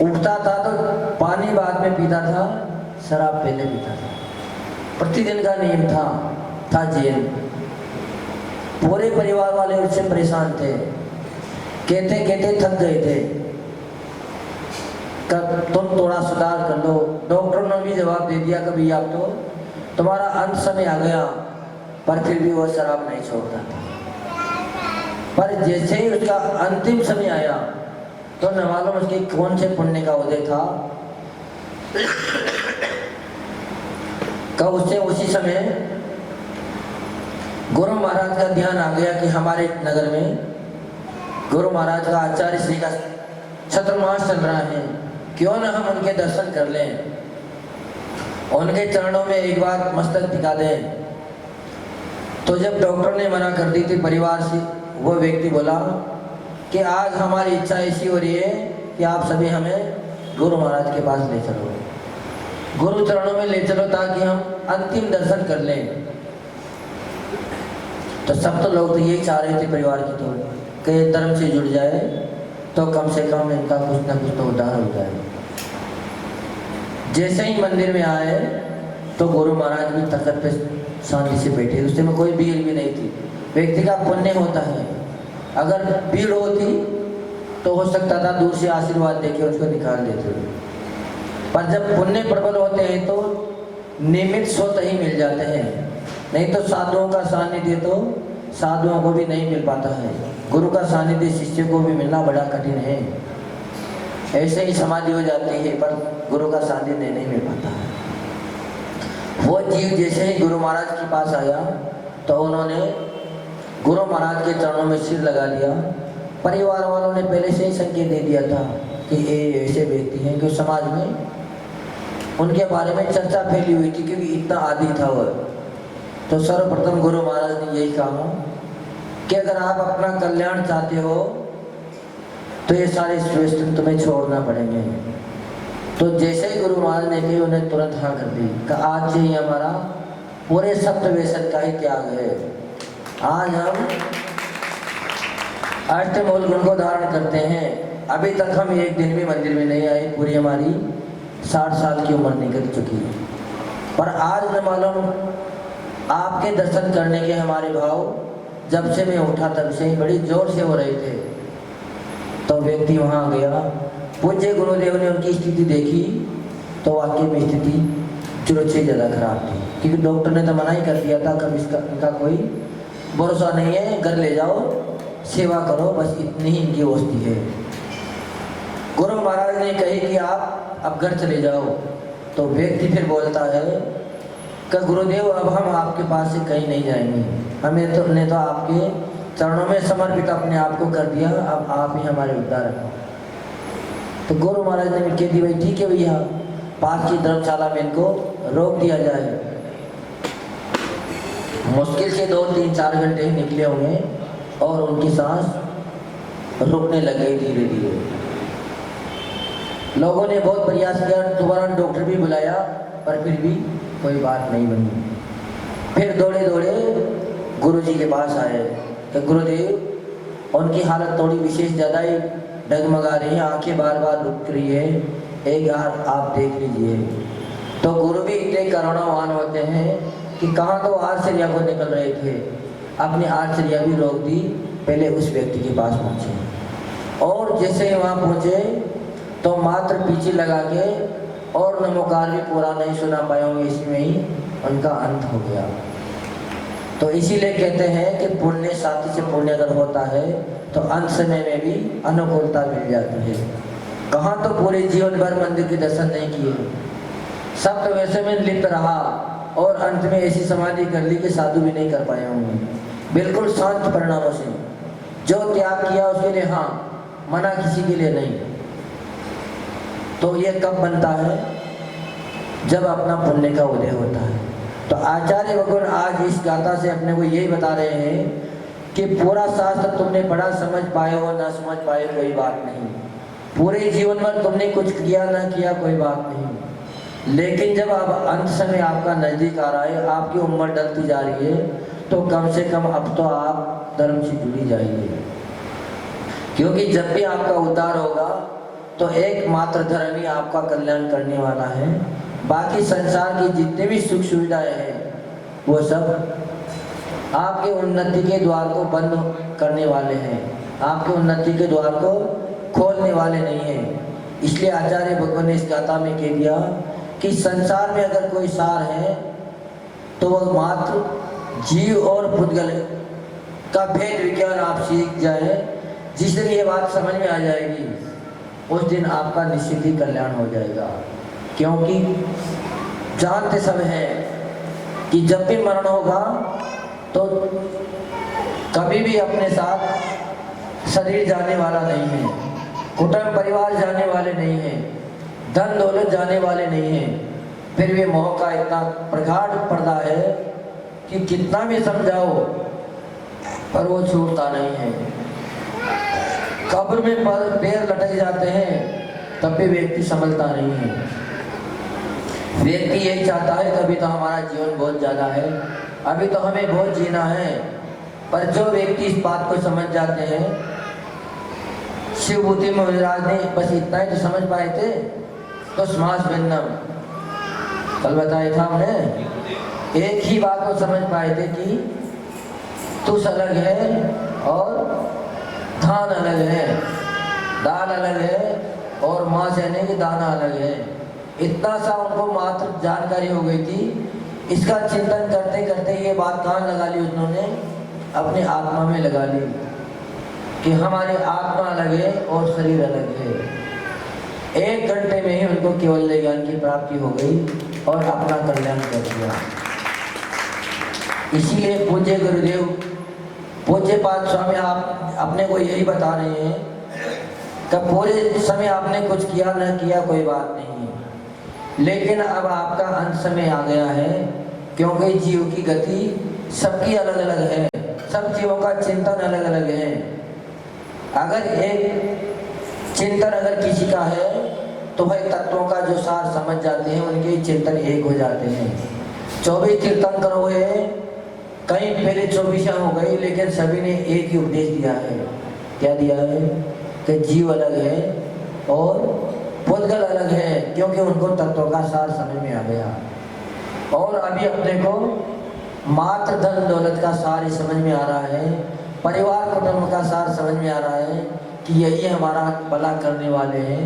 उठता था तो पानी बाद में पीता था, शराब पहले पीता था। प्रतिदिन का नियम था जेल। पूरे परिवार वाले उससे परेशान थे, कहते कहते थक गए थे, कब तुम थोड़ा सुधार कर लो। डॉक्टर ने भी जवाब दे दिया कभी आप तो तुम्हारा अंत समय आ गया, पर फिर भी वह शराब नहीं छोड़ता था। पर जैसे ही उसका अंतिम समय आया तो न मालूम उसके कौन से पुण्य का उदय था, कब उससे उसी समय गुरु महाराज का ध्यान आ गया कि हमारे नगर में गुरु महाराज का आचार्य श्री का छत्रमास चल रहा है, क्यों न हम उनके दर्शन कर लें, उनके चरणों में एक बार मस्तक टिका दें। तो जब डॉक्टर ने मना कर दी थी परिवार से, वो व्यक्ति बोला कि आज हमारी इच्छा ऐसी हो रही है कि आप सभी हमें गुरु महाराज के पास ले चलो, गुरु चरणों में ले चलो ताकि हम अंतिम दर्शन कर लें। तो सब तो लोग तो यही चाह रहे थे परिवार की तो कि धर्म से जुड़ जाए तो कम से कम इनका कुछ ना कुछ तो उद्धार हो जाए। जैसे ही मंदिर में आए तो गुरु महाराज भी तख्त पे शांति से बैठे, उससे में कोई भीड़ भी नहीं थी। व्यक्ति का पुण्य होता है, अगर भीड़ होती तो हो सकता था दूर से आशीर्वाद देके उसको निकाल देते, पर जब पुण्य प्रबल होते हैं तो निमित्त स्वतः ही मिल जाते हैं। नहीं तो साधुओं का सानिध्य तो साधुओं को भी नहीं मिल पाता है, गुरु का सानिध्य शिष्य को भी मिलना बड़ा कठिन है। ऐसे ही समाधि हो जाती है पर गुरु का सानिध्य नहीं मिल पाता है। वो जीव जैसे ही गुरु महाराज के पास आया तो उन्होंने गुरु महाराज के चरणों में सिर लगा लिया। परिवार वालों ने पहले से ही संकेत दे दिया था कि ये ऐसे व्यक्ति हैं कि समाज में उनके बारे में चर्चा फैली हुई थी क्योंकि इतना आदी था वह। तो सर्वप्रथम गुरु महाराज ने यही कहा कि अगर आप अपना कल्याण चाहते हो तो ये सारे व्यसन तुम्हें छोड़ना पड़ेंगे। तो जैसे ही गुरु महाराज ने कही उन्हें तुरंत हाँ कर दी कि आज से ही हमारा पूरे सप्त व्यसन का ही त्याग है। आज हम अष्टमूल गुण को धारण करते हैं। अभी तक हम एक दिन भी मंदिर में नहीं आए, पूरी हमारी 60 साल की उम्र निकल चुकी है, पर आज न मालूम आपके दर्शन करने के हमारे भाव जब से मैं उठा तब से बड़ी जोर से हो रहे थे। तो व्यक्ति वहाँ गया, पूज्य गुरुदेव ने उनकी स्थिति देखी तो वाकई में स्थिति जरूरत से ज़्यादा खराब थी, क्योंकि डॉक्टर ने तो मना ही कर दिया था कभी इनका कोई भरोसा नहीं है, घर ले जाओ सेवा करो, बस इतनी ही इनकी औषधि है। गुरु महाराज ने कही कि आप अब घर चले जाओ। तो व्यक्ति फिर बोलता है कि गुरुदेव अब हम आपके पास से कहीं नहीं जाएंगे, हमने तो आपके चरणों में समर्पित अपने आप को कर दिया, अब आप ही हमारे उद्धार रखो। तो गुरु महाराज ने कह दी भाई ठीक है भैया, पास की धर्मशाला में इनको रोक दिया जाए। मुश्किल से 2, 3, 4 घंटे ही निकले होंगे और उनकी सांस रुकने लग गई धीरे धीरे। लोगों ने बहुत प्रयास किया, दोबारा डॉक्टर भी बुलाया, पर फिर भी कोई बात नहीं बनी। फिर दौड़े दौड़े गुरु जी के पास आए कि गुरुदेव उनकी हालत थोड़ी विशेष ज़्यादा ही डगमगा रही है, आंखें बार बार रुक रही है, एक बार आप देख लीजिए। तो गुरु भी इतने करुणावान होते हैं कि कहाँ तो आश्चर्य को निकल रहे थे, अपनी आश्चर्य भी रोक दी, पहले उस व्यक्ति के पास पहुँचे और जैसे ही वहाँ पहुँचे तो मात्र पीछे लगा के और नमोकार भी पूरा नहीं सुना पाए होंगे, इसमें ही उनका अंत हो गया। तो इसीलिए कहते हैं कि पुण्य साथी से पुण्य अगर होता है तो अंत समय में भी अनुकूलता मिल जाती है। कहाँ तो पूरे जीवन भर मंदिर के दर्शन नहीं किए, सब तो वैसे में लिप्त रहा और अंत में ऐसी समाधि कर ली कि साधु भी नहीं कर पाए होंगे। बिल्कुल शांत परिणामों से जो त्याग किया उसके लिए हाँ, मना किसी के लिए नहीं। तो ये कब बनता है? जब अपना पुण्य का उदय होता है। तो आचार्य भगवान आज इस गाथा से अपने को यही बता रहे हैं कि पूरा शास्त्र तुमने पढ़ा, समझ पाए हो ना समझ पाए कोई बात नहीं, पूरे जीवन में तुमने कुछ किया ना किया कोई बात नहीं, लेकिन जब अब अंत समय आपका नजदीक आ रहा है, आपकी उम्र ढलती जा रही है, तो कम से कम अब तो आप धर्म से जुड़ी जाइए, क्योंकि जब भी आपका उद्धार होगा तो एकमात्र धर्म ही आपका कल्याण करने वाला है। बाकी संसार की जितने भी सुख सुविधाएं हैं वो सब आपके उन्नति के द्वार को बंद करने वाले हैं, आपके उन्नति के द्वार को खोलने वाले नहीं हैं। इसलिए आचार्य भगवान ने इस गाथा में कह दिया कि संसार में अगर कोई सार है तो वह मात्र जीव और पुद्गल का भेद विज्ञान आप सीख जाए। जिस दिन ये बात समझ में आ जाएगी उस दिन आपका निश्चित ही कल्याण हो जाएगा। क्योंकि जानते सब हैं कि जब भी मरण होगा तो कभी भी अपने साथ शरीर जाने वाला नहीं है, कुटुंब परिवार जाने वाले नहीं हैं, धन दौलत जाने वाले नहीं हैं। फिर भी मोह का इतना प्रगाढ़ पर्दा है कि कितना भी समझाओ पर वो छूटता नहीं है। कब्र में पैर लटक जाते हैं तब भी व्यक्ति संभलता नहीं है। व्यक्ति यही चाहता है कि अभी तो हमारा जीवन बहुत ज़्यादा है, अभी तो हमें बहुत जीना है। पर जो व्यक्ति इस बात को समझ जाते हैं, शिव बुद्धि महाराज ने बस इतना ही तो समझ पाए थे, तो श्वास भिन्नम कल बताया था हमने, एक ही बात को समझ पाए थे कि तुस अलग है और धान अलग है, दाल अलग है और माँ कहने की दाना अलग है। इतना सा उनको मात्र जानकारी हो गई थी। इसका चिंतन करते करते ये बात कहाँ लगा ली उन्होंने, अपने आत्मा में लगा ली कि हमारी आत्मा अलग है और शरीर अलग है। 1 घंटे में ही उनको केवल ज्ञान की प्राप्ति हो गई और अपना कल्याण कर दिया। इसीलिए पूज्य गुरुदेव पूज्य पाद स्वामी आप अपने को यही बता रहे हैं कि पूरे समय आपने कुछ किया न किया कोई बात नहीं है, लेकिन अब आपका अंत समय आ गया है। क्योंकि जीव की गति सबकी अलग अलग है, सब जीवों का चिंतन अलग अलग है। अगर एक चिंतन अगर किसी का है तो वह तत्वों का जो सार समझ जाते हैं, उनके चिंतन एक हो जाते हैं। 24 तीर्थंकर हुए, कहीं पहले 24 हो गई, लेकिन सभी ने एक ही उपदेश दिया है। क्या दिया है कि जीव अलग है और पुद्गल अलग है, क्योंकि उनको तत्वों का सार समझ में आ गया। और अभी अपने को मात्र धन दौलत का सार ही समझ में आ रहा है, परिवार कुटुंब का सार समझ में आ रहा है कि यही हमारा भला करने वाले हैं,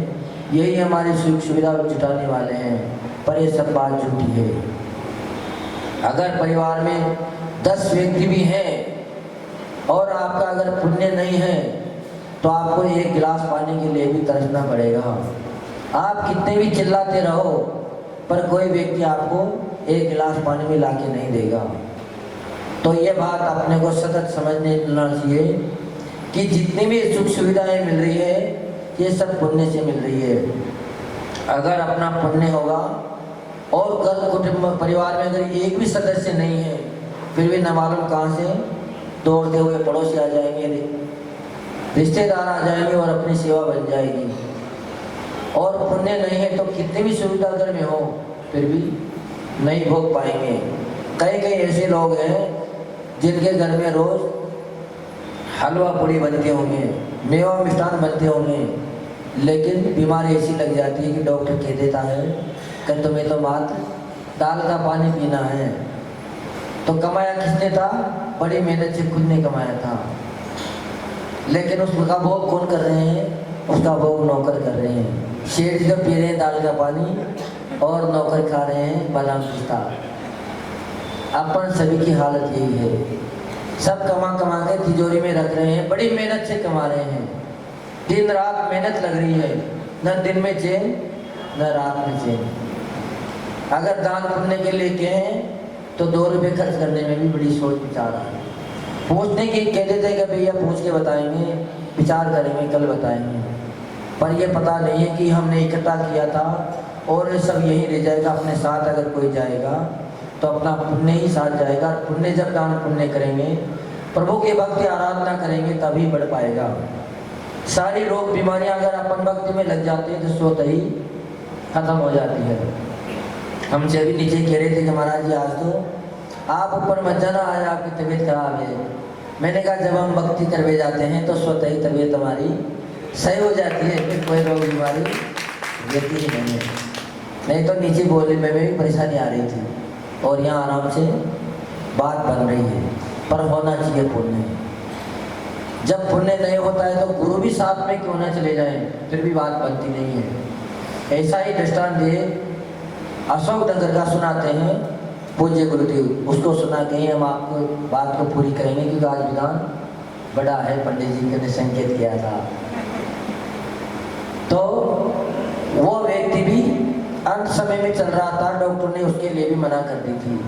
यही हमारी सुख सुविधा जुटाने वाले हैं। पर ये सब बात झूठी है। अगर परिवार में 10 व्यक्ति भी हैं और आपका अगर पुण्य नहीं है तो आपको 1 गिलास पानी के लिए भी तरसना पड़ेगा। आप कितने भी चिल्लाते रहो पर कोई व्यक्ति आपको 1 गिलास पानी में ला के नहीं देगा। तो ये बात अपने को सतत समझने चाहिए कि जितनी भी सुख सुविधाएं मिल रही है ये सब पुण्य से मिल रही है। अगर अपना पुण्य होगा और घर कुटुंब परिवार में अगर एक भी सदस्य नहीं है, फिर भी न मालूम कहाँ से दौड़ते हुए पड़ोसी आ जाएंगे, रिश्तेदार आ जाएंगे और अपनी सेवा बन जाएगी। और पुण्य नहीं है तो कितनी भी सुविधा घर में हो फिर भी नहीं भोग पाएंगे। कई ऐसे लोग हैं जिनके घर में रोज हलवा पूड़ी बनते होंगे, मेवा मिष्ठान बनते होंगे, लेकिन बीमारी ऐसी लग जाती है कि डॉक्टर कह देता है कि तुम्हें तो मात्र दाल का पानी पीना है। तो कमाया किसने था? बड़ी मेहनत से खुद ने कमाया था, लेकिन उसका भोग कौन कर रहे हैं? उसका भोग नौकर कर रहे हैं। शेठ जो पी रहे हैं दाल का पानी और नौकर खा रहे हैं बादाम पिस्ता। अपन सभी की हालत यही है। सब कमा कमा के तिजोरी में रख रहे हैं, बड़ी मेहनत से कमा रहे हैं, दिन रात मेहनत लग रही है, न दिन में चैन न रात में चैन। अगर दान पुण्य के लिए कहें तो 2 रुपये खर्च करने में भी बड़ी सोच विचार है। पूछने की कह देते हैं कि भैया पूछ के बताएंगे, विचार करेंगे, कल बताएंगे। पर ये पता नहीं है कि हमने इकट्ठा किया था और सब यहीं रह जाएगा। अपने साथ अगर कोई जाएगा तो अपना पुण्य ही साथ जाएगा। पुण्य जब दान पुण्य करेंगे, प्रभु की भक्ति आराधना करेंगे, तभी बढ़ पाएगा। सारी रोग बीमारियां अगर अपन भक्ति में लग जाती है तो स्वतः ही खत्म हो जाती है। हमसे अभी नीचे कह रहे थे कि महाराज जी आज तो आप ऊपर मत जाना, आज आपकी तबीयत खराब है। मैंने कहा जब हम भक्ति करवे जाते हैं तो स्वतः ही तबीयत हमारी सही हो जाती है, फिर कोई रोग बीमारी रहती ही नहीं है। नहीं तो नीचे बोलने में भी परेशानी आ रही थी और यहाँ आराम से बात बन रही है। पर होना चाहिए पुण्य। जब पुण्य नहीं होता है तो गुरु भी साथ में क्यों ना चले जाएं, फिर भी बात बनती नहीं है। ऐसा ही दृष्टांत ये अशोक नगर का सुनाते हैं पूज्य गुरुदेव। उसको सुना के ही हम आपको बात को पूरी करेंगे, क्योंकि आज विधान बड़ा है, पंडित जी ने संकेत किया था। तो वो व्यक्ति भी अंत समय में चल रहा था, डॉक्टर ने उसके लिए भी मना कर दी थी।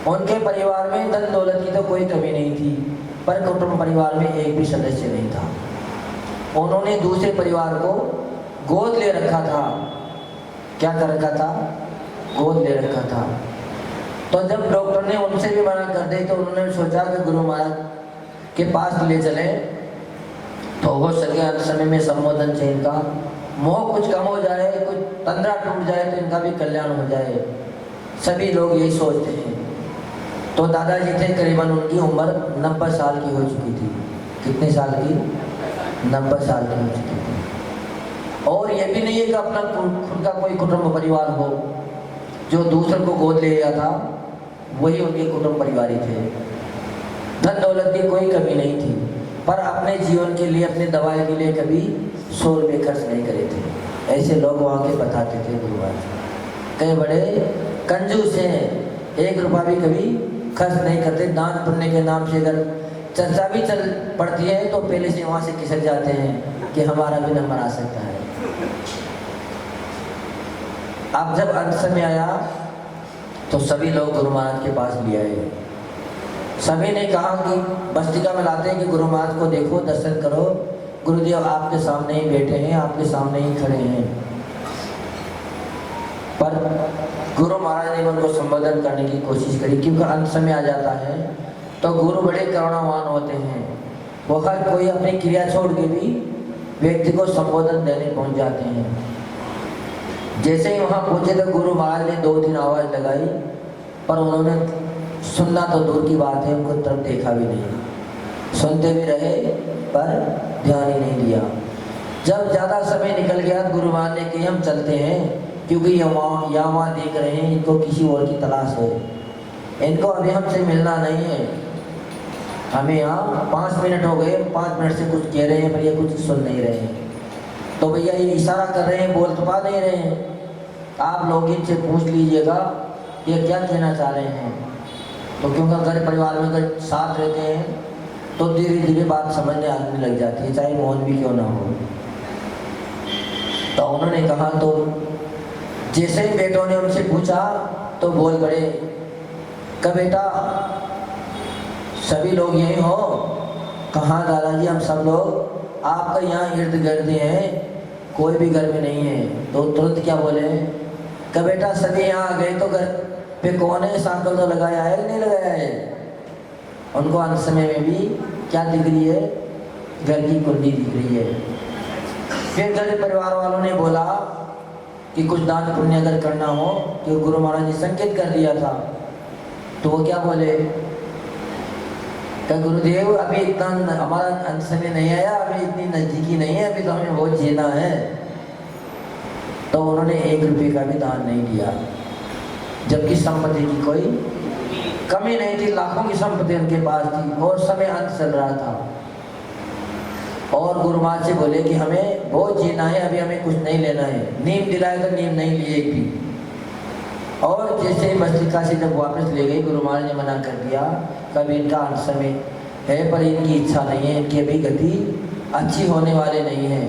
उनके परिवार में धन दौलत की तो कोई कमी नहीं थी, पर कुटुंब परिवार में एक भी सदस्य नहीं था। उन्होंने दूसरे परिवार को गोद ले रखा था। क्या कर रखा था? गोद ले रखा था। तो जब डॉक्टर ने उनसे भी मना कर दी तो उन्होंने सोचा कि गुरु महाराज के पास ले चले तो हो सके अंत समय में संबोधन से इनका मोह कुछ कम हो जाए, कुछ तंद्रा टूट जाए तो इनका भी कल्याण हो जाए। सभी लोग यही सोचते हैं। तो दादाजी थे, करीबन उनकी उम्र 90 साल की हो चुकी थी। कितने साल की? 90 साल की हो चुकी थी। और ये भी नहीं है कि अपना खुद का कोई कुटुंब परिवार हो। जो दूसरे को गोद ले गया था वही उनके कुटुंब परिवार थे। धन दौलत की कोई कमी नहीं थी, पर अपने जीवन के लिए, अपने दवाई के लिए कभी 100 रुपये खर्च नहीं करे थे। ऐसे लोग वहाँ के बताते थे गुरु महाराज। कई बड़े कंजूस हैं, 1 रुपया भी कभी खर्च नहीं करते। दान पुण्य के नाम से अगर चर्चा भी चल पड़ती है तो पहले से वहाँ से खिसक जाते हैं कि हमारा भी नंबर आ सकता है। अब जब अंत समय आया तो सभी लोग गुरु महाराज के पास ले आए। सभी ने कहा कि बस्तिका में लाते हैं कि गुरु महाराज को देखो, दर्शन करो, गुरुदेव आपके सामने ही बैठे हैं, आपके सामने ही खड़े हैं। पर गुरु महाराज ने उनको संबोधन करने की कोशिश करी, क्योंकि अंत समय आ जाता है तो गुरु बड़े करुणावान होते हैं। वो हर कोई अपनी क्रिया छोड़ के भी व्यक्ति को संबोधन देने पहुंच जाते हैं। जैसे ही वहाँ पहुंचे तो गुरु महाराज ने 2-3 आवाज़ लगाई, पर उन्होंने सुनना तो दूर की बात है, उनको तरफ देखा भी नहीं। सुनते भी रहे पर ध्यान ही नहीं दिया। जब ज़्यादा समय निकल गया गुरु महाराज ने कि हम चलते हैं, क्योंकि ये वहाँ देख रहे हैं, इनको किसी और की तलाश है, इनको अभी हमसे मिलना नहीं है। हमें यहाँ 5 मिनट हो गए, 5 मिनट से कुछ कह रहे हैं पर ये कुछ सुन नहीं रहे हैं। तो भैया ये इशारा कर रहे हैं, बोल तो पा नहीं रहे हैं। आप लोग इनसे पूछ लीजिएगा ये क्या कहना चाह रहे हैं। तो क्योंकि घर परिवार में अगर साथ रहते हैं तो धीरे धीरे बात समझने आने लग जाती है, चाहे मौन भी क्यों ना हो। तो उन्होंने कहा, तो जैसे ही बेटों ने उनसे पूछा तो बोल पड़े कि बेटा सभी लोग यही हो? कहाँ दादाजी, हम सब लोग आपका यहाँ इर्द गिर्द हैं, कोई भी घर में नहीं है। तो तुरंत क्या बोले कि बेटा सभी यहाँ आ गए तो घर पे कौन है? सांकल तो लगाया है नहीं लगाया है? उनको अंत समय में भी क्या दिख रही है? घर की कुंडी दिख रही है। फिर घर परिवार वालों ने बोला कि कुछ दान पुण्य अगर करना हो, कि गुरु महाराज ने संकेत कर दिया था। तो वो क्या बोले कि गुरुदेव अभी इतना हमारा अंत समय नहीं आया, अभी इतनी नजदीकी नहीं है, अभी तो हमें बहुत जीना है। तो उन्होंने 1 रुपये का भी दान नहीं दिया, जबकि संपत्ति की कोई कमी नहीं थी, लाखों की संपत्ति उनके पास थी और समय अंत चल रहा था। और गुरु महाराज से बोले कि हमें बहुत जीना है, अभी हमें कुछ नहीं लेना है। नीम दिलाए तो नीम नहीं लिए एक भी। और जैसे ही बस्तिका से जब वापस ले गए, गुरु महाराज ने मना कर दिया, कभी इनका अंत समय है पर इनकी इच्छा नहीं है, इनकी अभी गति अच्छी होने वाले नहीं है।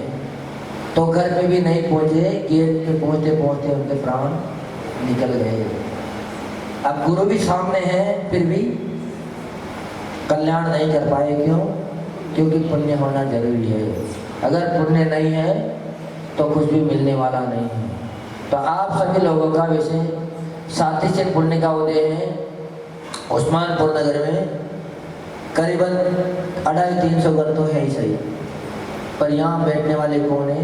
तो घर पे भी नहीं पहुँचे, गेट पे पहुँचते पहुँचते उनके प्राण निकल गए। अब गुरु भी सामने हैं फिर भी कल्याण नहीं कर पाए। क्यों? क्योंकि पुण्य होना जरूरी है। अगर पुण्य नहीं है तो कुछ भी मिलने वाला नहीं है। तो आप सभी लोगों का वैसे साथी से पुण्य का उदय है। उस्मानपुर नगर में करीबन 250-300 घर तो है ही सही, पर यहाँ बैठने वाले कौन है?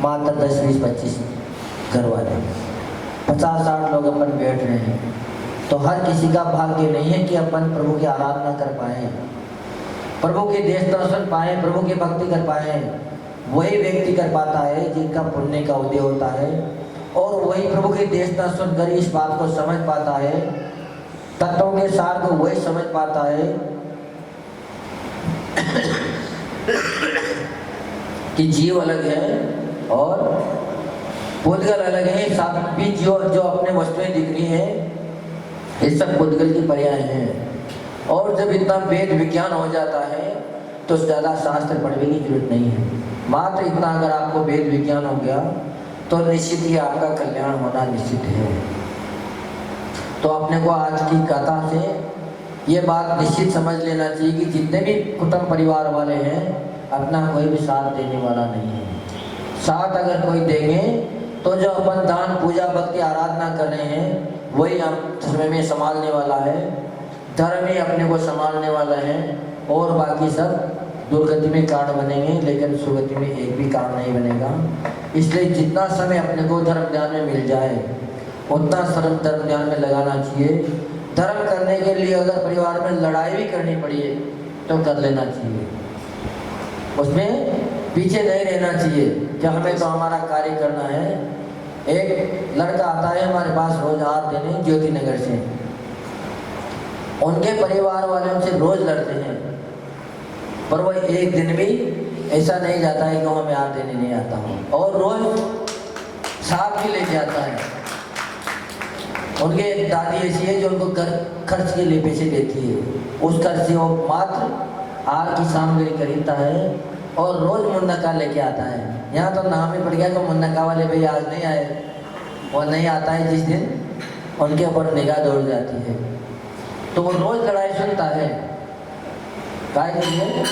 मात्र 10-20-25 घर वाले, 50-60 लोग अपन बैठ रहे हैं। तो हर किसी का भाग्य नहीं है कि अपन प्रभु की आराधना कर पाए, प्रभु के देश दर्शन पाए, प्रभु की भक्ति कर पाए। वही व्यक्ति कर पाता है जिनका पुण्य का उदय होता है, और वही प्रभु की देशना सुनकर इस बात को समझ पाता है, तत्वों के सार को वही समझ पाता है कि जीव अलग है और पुद्गल अलग है। साथ भी जो अपने वस्तुएं दिख रही है ये सब पुद्गल की पर्याय हैं। और जब इतना वेद विज्ञान हो जाता है तो ज़्यादा शास्त्र पढ़ने की जरूरत नहीं है। मात्र इतना अगर आपको वेद विज्ञान हो गया तो निश्चित ही आपका कल्याण होना निश्चित है। तो अपने को आज की कथा से ये बात निश्चित समझ लेना चाहिए कि जितने भी कुटुंब परिवार वाले हैं अपना कोई भी साथ देने वाला नहीं है। साथ अगर कोई देंगे तो जो अपन दान पूजा भक्ति आराधना कर रहे हैं वही हम समय में संभालने वाला है, धर्म ही अपने को संभालने वाला है, और बाकी सब दुर्गति में कारण बनेंगे लेकिन सुगति में एक भी कारण नहीं बनेगा। इसलिए जितना समय अपने को धर्म ध्यान में मिल जाए उतना धर्म ध्यान में लगाना चाहिए। धर्म करने के लिए अगर परिवार में लड़ाई भी करनी पड़ी तो कर लेना चाहिए, उसमें पीछे नहीं रहना चाहिए कि हमें तो हमारा कार्य करना है। एक लड़का आता है हमारे पास रोज हाथ देने ज्योति नगर से, उनके परिवार वाले उनसे रोज लड़ते हैं पर वो एक दिन भी ऐसा नहीं जाता है कि वो हमें हाथ देने नहीं आता हूँ, और रोज साथ भी लेके आता है। उनके एक दादी ऐसी है जो उनको खर्च के लिए पैसे देती है, उस खर्च से वो मात्र आर की सामग्री खरीदता है और रोज मुन्नका लेके आता है। यहाँ तो नाम ही पड़ गया कि मुन्नका वाले भाई आज नहीं आए, वो नहीं आता है जिस दिन उनके ऊपर निगाह दौड़ जाती है। तो वो रोज लड़ाई सुनता है, काय के लिए?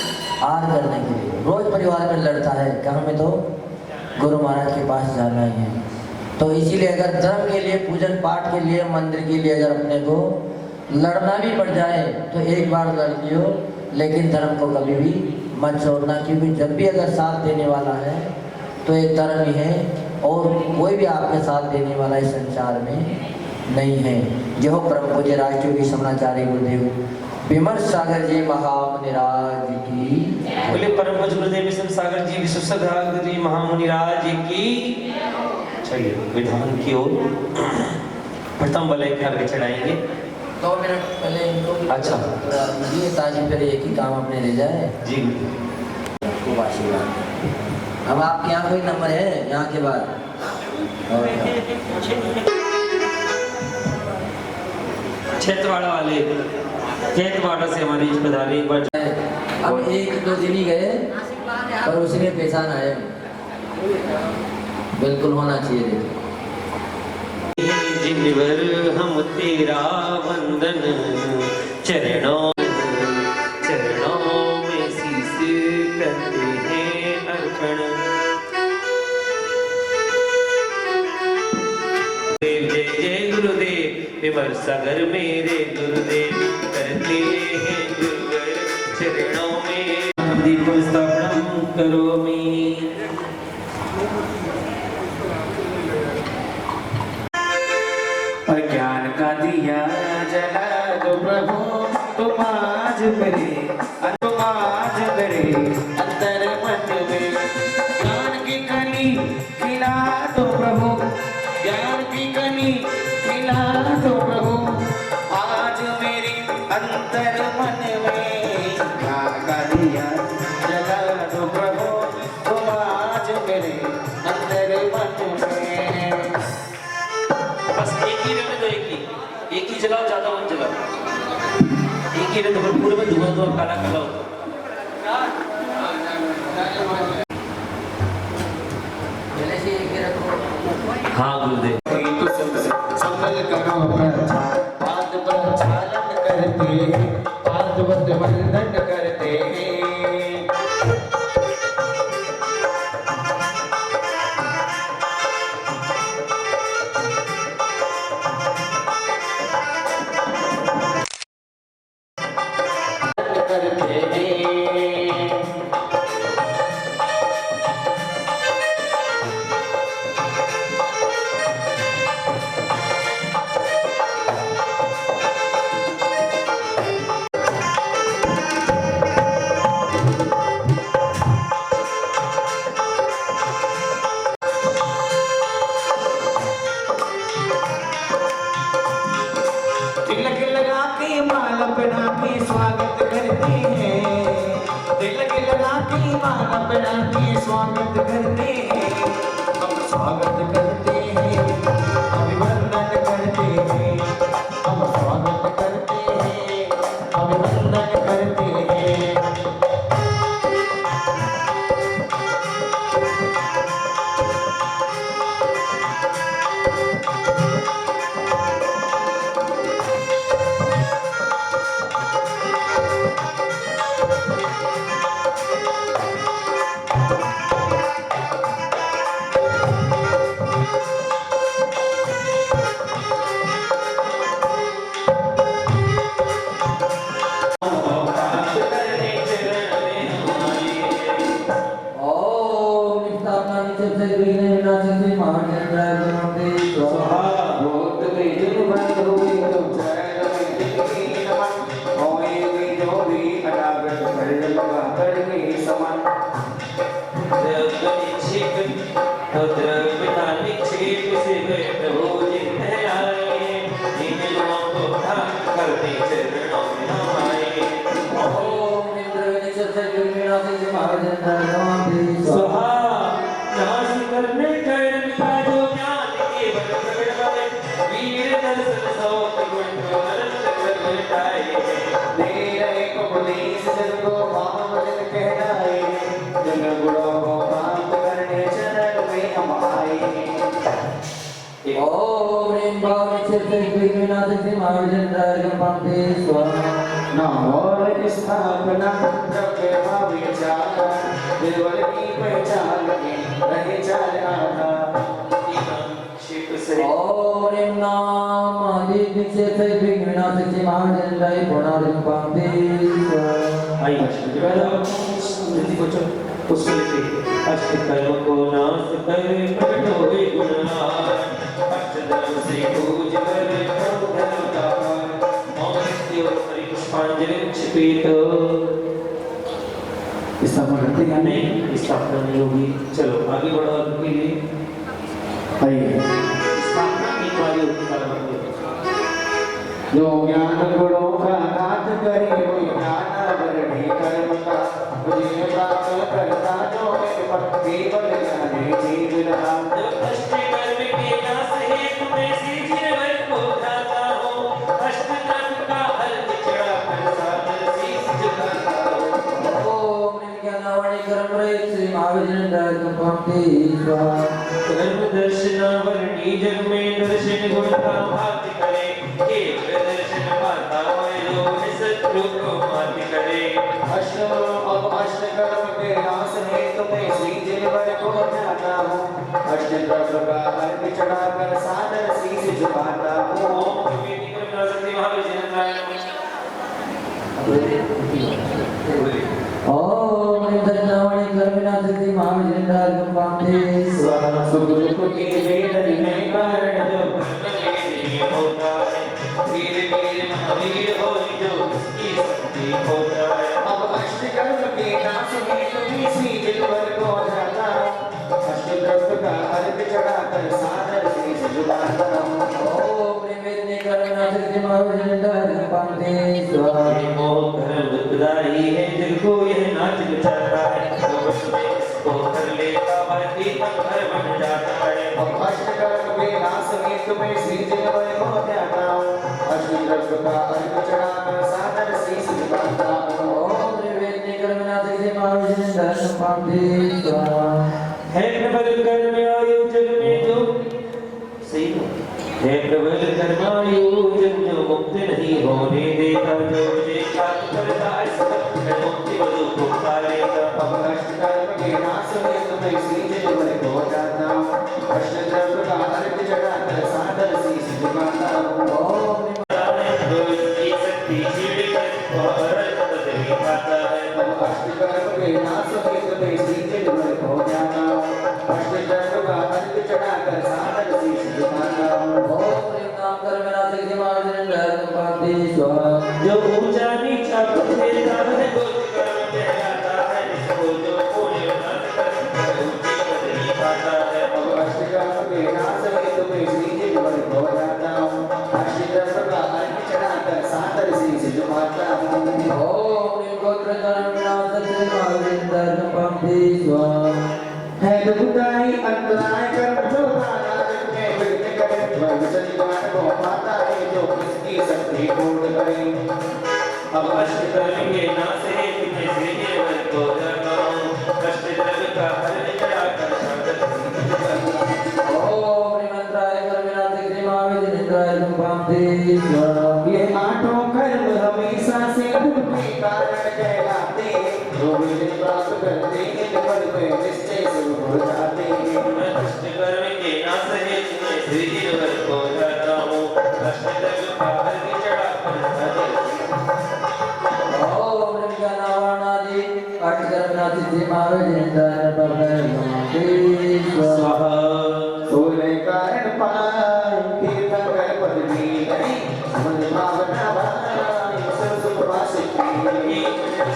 आर करने के लिए रोज परिवार में लड़ता है कि हमें तो गुरु महाराज के पास जाना ही है। तो इसीलिए अगर धर्म के लिए, पूजन पाठ के लिए, मंदिर के लिए अगर अपने को लड़ना भी पड़ जाए तो एक बार लड़ लियो, लेकिन धर्म को कभी भी मत छोड़ना, क्योंकि जब भी अगर साथ देने वाला है तो एक धर्म ही है और कोई भी आपके साथ देने वाला इस संसार में नहीं है। जो परम पूज्य राष्ट्रीय समणाचार्य गुरुदेव विमर्श सागर जी महामुनिराज की, बोले परम पूज्य गुरुदेव विष्णु सागर जी विश्वसदागर जी महामुनिराज की। चलिए विधान की ओर प्रथम बलय कर चढ़ाएंगे। 2 मिनट पहले इनको अच्छा ये ताजी फिर एक ही काम अपने ले जाए जी। खूब आशीर्वाद। अब आपके यहाँ कोई नंबर है यहाँ के बाद? छेतवाड़ा वाले, छेतवाड़ा से हमारे इस प्रधान एक बार अब 1-2 दिन ही गए पर उसी में पहचान आए, बिल्कुल होना चाहिए। जिनवर हम तेरा वंदन, चरणों में शीश करते हैं अर्पण। देव जय जय गुरुदेव विमर सागर मेरे गुरुदेव, करते हैं गुरुवर चरणों में दीप स्थापना करोमि। अज्ञान का दिया जला दो प्रभु, तुम आज मेरे अंतर मन में ज्ञान की कली खिला दो प्रभु, ज्ञान की कली खिला दो प्रभु, आज मेरे अंतर मन में ज्ञान का दिया जला दो प्रभु, तुम आज मेरे अंतर मन में। बस एक ही रहने दो, एक ही जलाओ, ज्यादा मत जलाओ। एक ही रहने दो, पूरे में धुआं काला काला होता। पहले से एक ही रखो। हाँ गुरुदेव। संभल करो प्रचार, पाद प्रचालन करते हैं, पादवत वंदन करते हैं। स्थापना की स्वागत करते हैं, हम स्वागत करते हैं, अभिवंदन करते हैं, हम स्वागत करते हैं, अभिवंदन करते हैं। ओम स्थापना नित्य से विघ्न विनाशक श्री महाचंद्राय नमः स्वाहा। भूत प्रेत बंद हुए तो चरण में जिनकी नमन, होए वे जो भी अनागत कर लगा करके समान। ओम इंद्र विनिश्चय से विघ्न विनाशक श्री महाचंद्राय नमः स्वाहा। तेरे को उपदेश जन को भाव वचन कहलाए, जन गुणों को प्राप्त करने चरण में हम आए। ओम ह्रीं भाव निश्चय से विघ्न विनाशक श्री महाचंद्राय नमः स्वाहा। नमो स्थापना द्रव्य विचार, देवल की पहचान के रहे चाल आधा। ओम ह्रीं नाम आदित्य निश्चय से विघ्न विनाशक श्री महाचंद्राय नमः स्वाहा। आई जल्दी बच्चों उसके अष्टकर्म को नाश कर प्रकट होए गुणवान, अष्टधर्म से पूज कर प्रभु धर्मदान, ओम देव हरि पुष्पांजलि क्षिपेत। स्थापना करते हैं नहीं स्थापना नहीं होगी, चलो आगे बढ़ो आपके लिए। आइए। स्थापना एक वाली जो ज्ञान गुणों का नाथ करे वही ज्ञान वरणे कर्म का, मुझे प्राप्त करता जो मेरे पर केवल जाने जीव रहा। अष्टकर्म के नाश हेतु मैं श्रीजीवन को ध्याता हूँ, अष्टकर्म का हल बिछड़ा कर सादर शीश झुकाता हूँ। ओम ज्ञानावणी कर्म रहित श्री महाचंद्राय नमः स्वाहा। कर्म दर्शनावरणी जग में दर्शन गुण का भात करे, केवल दर्शन पाता है जो शत्रु को मात करे। अष्टकर्म के नाश हेतु मैं श्री जीवन को ध्याता हूँ, अष्टकर्म का हल बिछड़ा कर सादर शीश झुकाता हूँ। ओम वेदी कर्म सत्य महाविजयंद्राय ओम दक्षिणावणी कर्म विनाशक श्री महाचंद्राय नमः स्वाहा। सुख दुख के वेदन में कारण जो भक्त होता है, वीर वीर महावीर हो जो उसकी शक्ति होता है। अब अष्टकर्म के नाश हेतु मैं श्री जीवन को ध्याता हूँ, अष्टकर्म का हल बिछड़ा कर सादर शीश झुकाता हूँ। ओम वेदी कर्म विनाशक श्री महाचंद्राय नमः स्वाहा। मोह धर्म दुखदाई है जग को यह नाच नचाता है, तो बस में इसको कर लेता है दीपक घर बन जाता है। अब अष्टकर्म के नाश हेतु मैं श्री जीवन को ध्याता हूँ, अष्टकर्म का हल बिछड़ा कर सादर शीश झुकाता हूँ। ओम वेदी कर्म विनाशक श्री महाचंद्राय नमः स्वाहा। है प्रबल कर्म आयु जग में जो सही है प्रबल कर्म आयु जग जो मुक्त नहीं होने देता, जो जे काट करता है सब मुक्ति वधु को पा लेता। अब अष्टकर्म के नाश हेतु मैं श्री जीवन को ध्याता हूँ, अष्टकर्म का हल बिछड़ा कर सादर शीश झुकाता हूँ। ओम की शक्ति छीड़ कर भारत बदली पाता है। अब अष्टकर्म के नाश हेतु मैं श्री जीवन को ध्याता हूँ, अष्टकर्म का हल बिछड़ा कर सादर शीश झुकाता हूँ। ओम नाम कर्म विनाशक श्री महाचंद्राय नमः स्वाहा। जो ऊंचा नीचा कुछ देता है गोद कर्म कहलाता है, जिसको जो पुण्य नाश कर ऊंची बदली पाता है। अब अष्टकर्म के नाश हेतु मैं श्री जीवन को ध्याता हूँ, अष्टकर्म का हल बिछड़ा कर सादर शीश झुकाता हूँ। ओम गोत्र कर्म विनाशक श्री महाचंद्राय नमः दुदाई अंतराय कर्म जो तारा में विघ्न करे वह संज्ञान को पाता है जो किसकी शक्ति पूर्ण करे। अब अष्ट करेंगे ना से तुम्हें श्री वर को जगाऊं कष्ट द्रव्य का हर निकला कर शब्द ओम निमंत्राय कर्मनाथ श्री महावीर निंद्राय तुम स्वाहा। ये आठों कर्म हमेशा से दुख के कारण कहलाते जो विजय प्राप्त करते हैं पद में निश्चय से हो जाते हैं। कष्ट करेंगे ना से तुम्हें श्री वर को जगाऊं कष्ट द्रव्य का हर निकला कर शब्द ओम निमंत्राय कर्मनाथ श्री महावीर निंद्राय तुम स्वाहा। सोले कारण पाए तीर्थंकर पद में गए मन भावना भाई सब सुख वासित की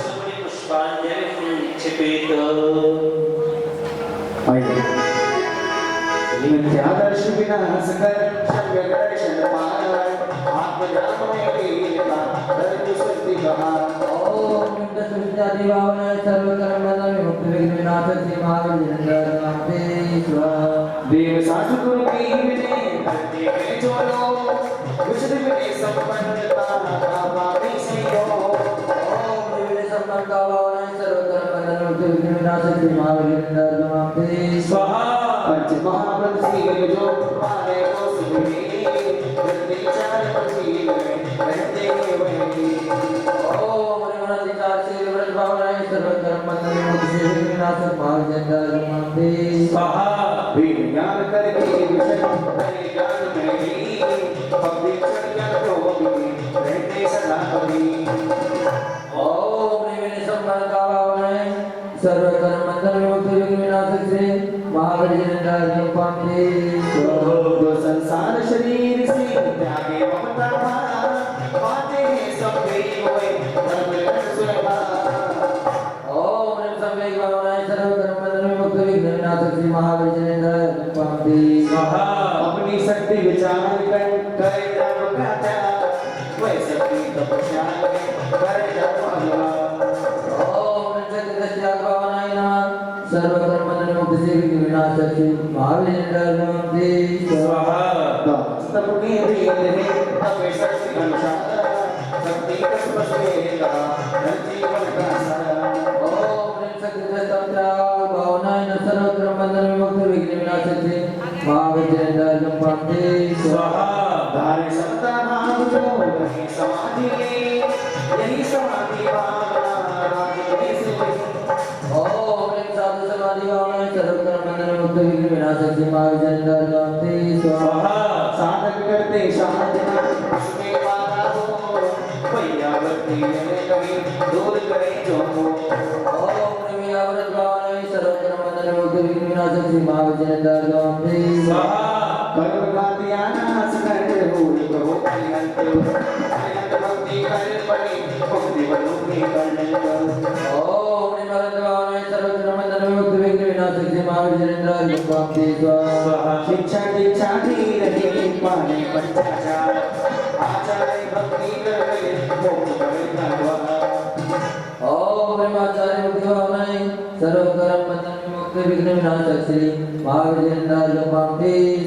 सुमि पुष्पांजलि छिपित मिथ्यादर्श विनाश कर शव्य दर्शन पाए आत्मजान में लीला धर्म शक्ति कहा। ओम नित्य विद्यादि भावनाय सर्वकर्म बंधन मुक्त विघ्न विनाश श्री महावीर निंद्राय तुम स्वाहा। देव साधु गुरु की विनय करते हैं जो लोग विशुद्ध विनय संपन्नता पावे से हो। ओम निविल संपन्न का भावनाय सर्वकर्म बंधन मुक्त विघ्न विनाश श्री महावीर निंद्राय तुम स्वाहा। पंच महाबल सी जो पारे को सुनी वृद्धि चार पति रहते वही। ओम निमनाधिकार से व्रत भावनाय सर्वकर्म बंधन मुक्त विघ्न विनाश महावीर निंद्राय तुम स्वाहा। विज्ञान करके विषय करे ज्ञान में ही भक्ति चढ़ तो रहते सदा कभी। ओम निविल संपन्न का भावनाय सर्वकर्म बंधन मुक्त विघ्न विनाश श्री महावीर निंद्राय तुम स्वाहा। जो संसार शरीर से त्यागे ममता पाते हैं सब गई हुए धर्म लक्ष्य सुलभा। ओम नमः संवेग भावनाय सर्वकर्म बंधन मुक्त विघ्न विनाश श्री महावीर निंद्राय तुम स्वाहा। अपनी शक्ति विचार कर करे जब का त्याग वह शक्ति तपस्या करे जब भगवान। ओम नमः त्याग भावनाय नमः सर्वकर्म बंधन मुक्त विघ्न विनाश श्री महावीर निंद्राय तुम स्वाहा। तब के रीत है तब शक्ति अनुसार शक्ति कसम से लगा जीवन का सारा। ओम नमः त्याग भावनाय नमः सर्वकर्म बंधन मुक्त विघ्न विनाश श्री महावीर निंद्राय तुम स्वाहा। धारे सत्ता भाव जो कहीं समाधि यही समाधि भावना राजनीति से। ओम नमः साधु समाधि भावनाय सर्वकर्म बंधन मुक्त विघ्न विनाश श्री महावीर निंद्राय तुम स्वाहा। साधक करते साधना उसके बाधा हो भैया भक्ति कहीं दूर करे जो हो। ओम नमः व्रत भावनाय सर्वकर्म बंधन मुक्त विघ्न विनाश श्री महावीर निंद्राय तुम स्वाहा। कर्म का त्याग कर हो प्रभु कल्याण अनंत भक्ति कर पड़े मुक्ति बंधु की कल्याण। ओम नमः व्रत भावनाय सर्वकर्म बंधन मुक्त विघ्न विनाश श्री महावीर निंद्राय तुम स्वाहा। शिक्षा दीक्षा दी रहे पाने पंचाचार आचार्य भक्ति करे मोक्ष करे द्वार। ओम ब्रह्मचार्य मुक्ति भावनाय सर्वकर्म बंधन मुक्त विघ्न विनाश श्री महावीर निंद्राय तुम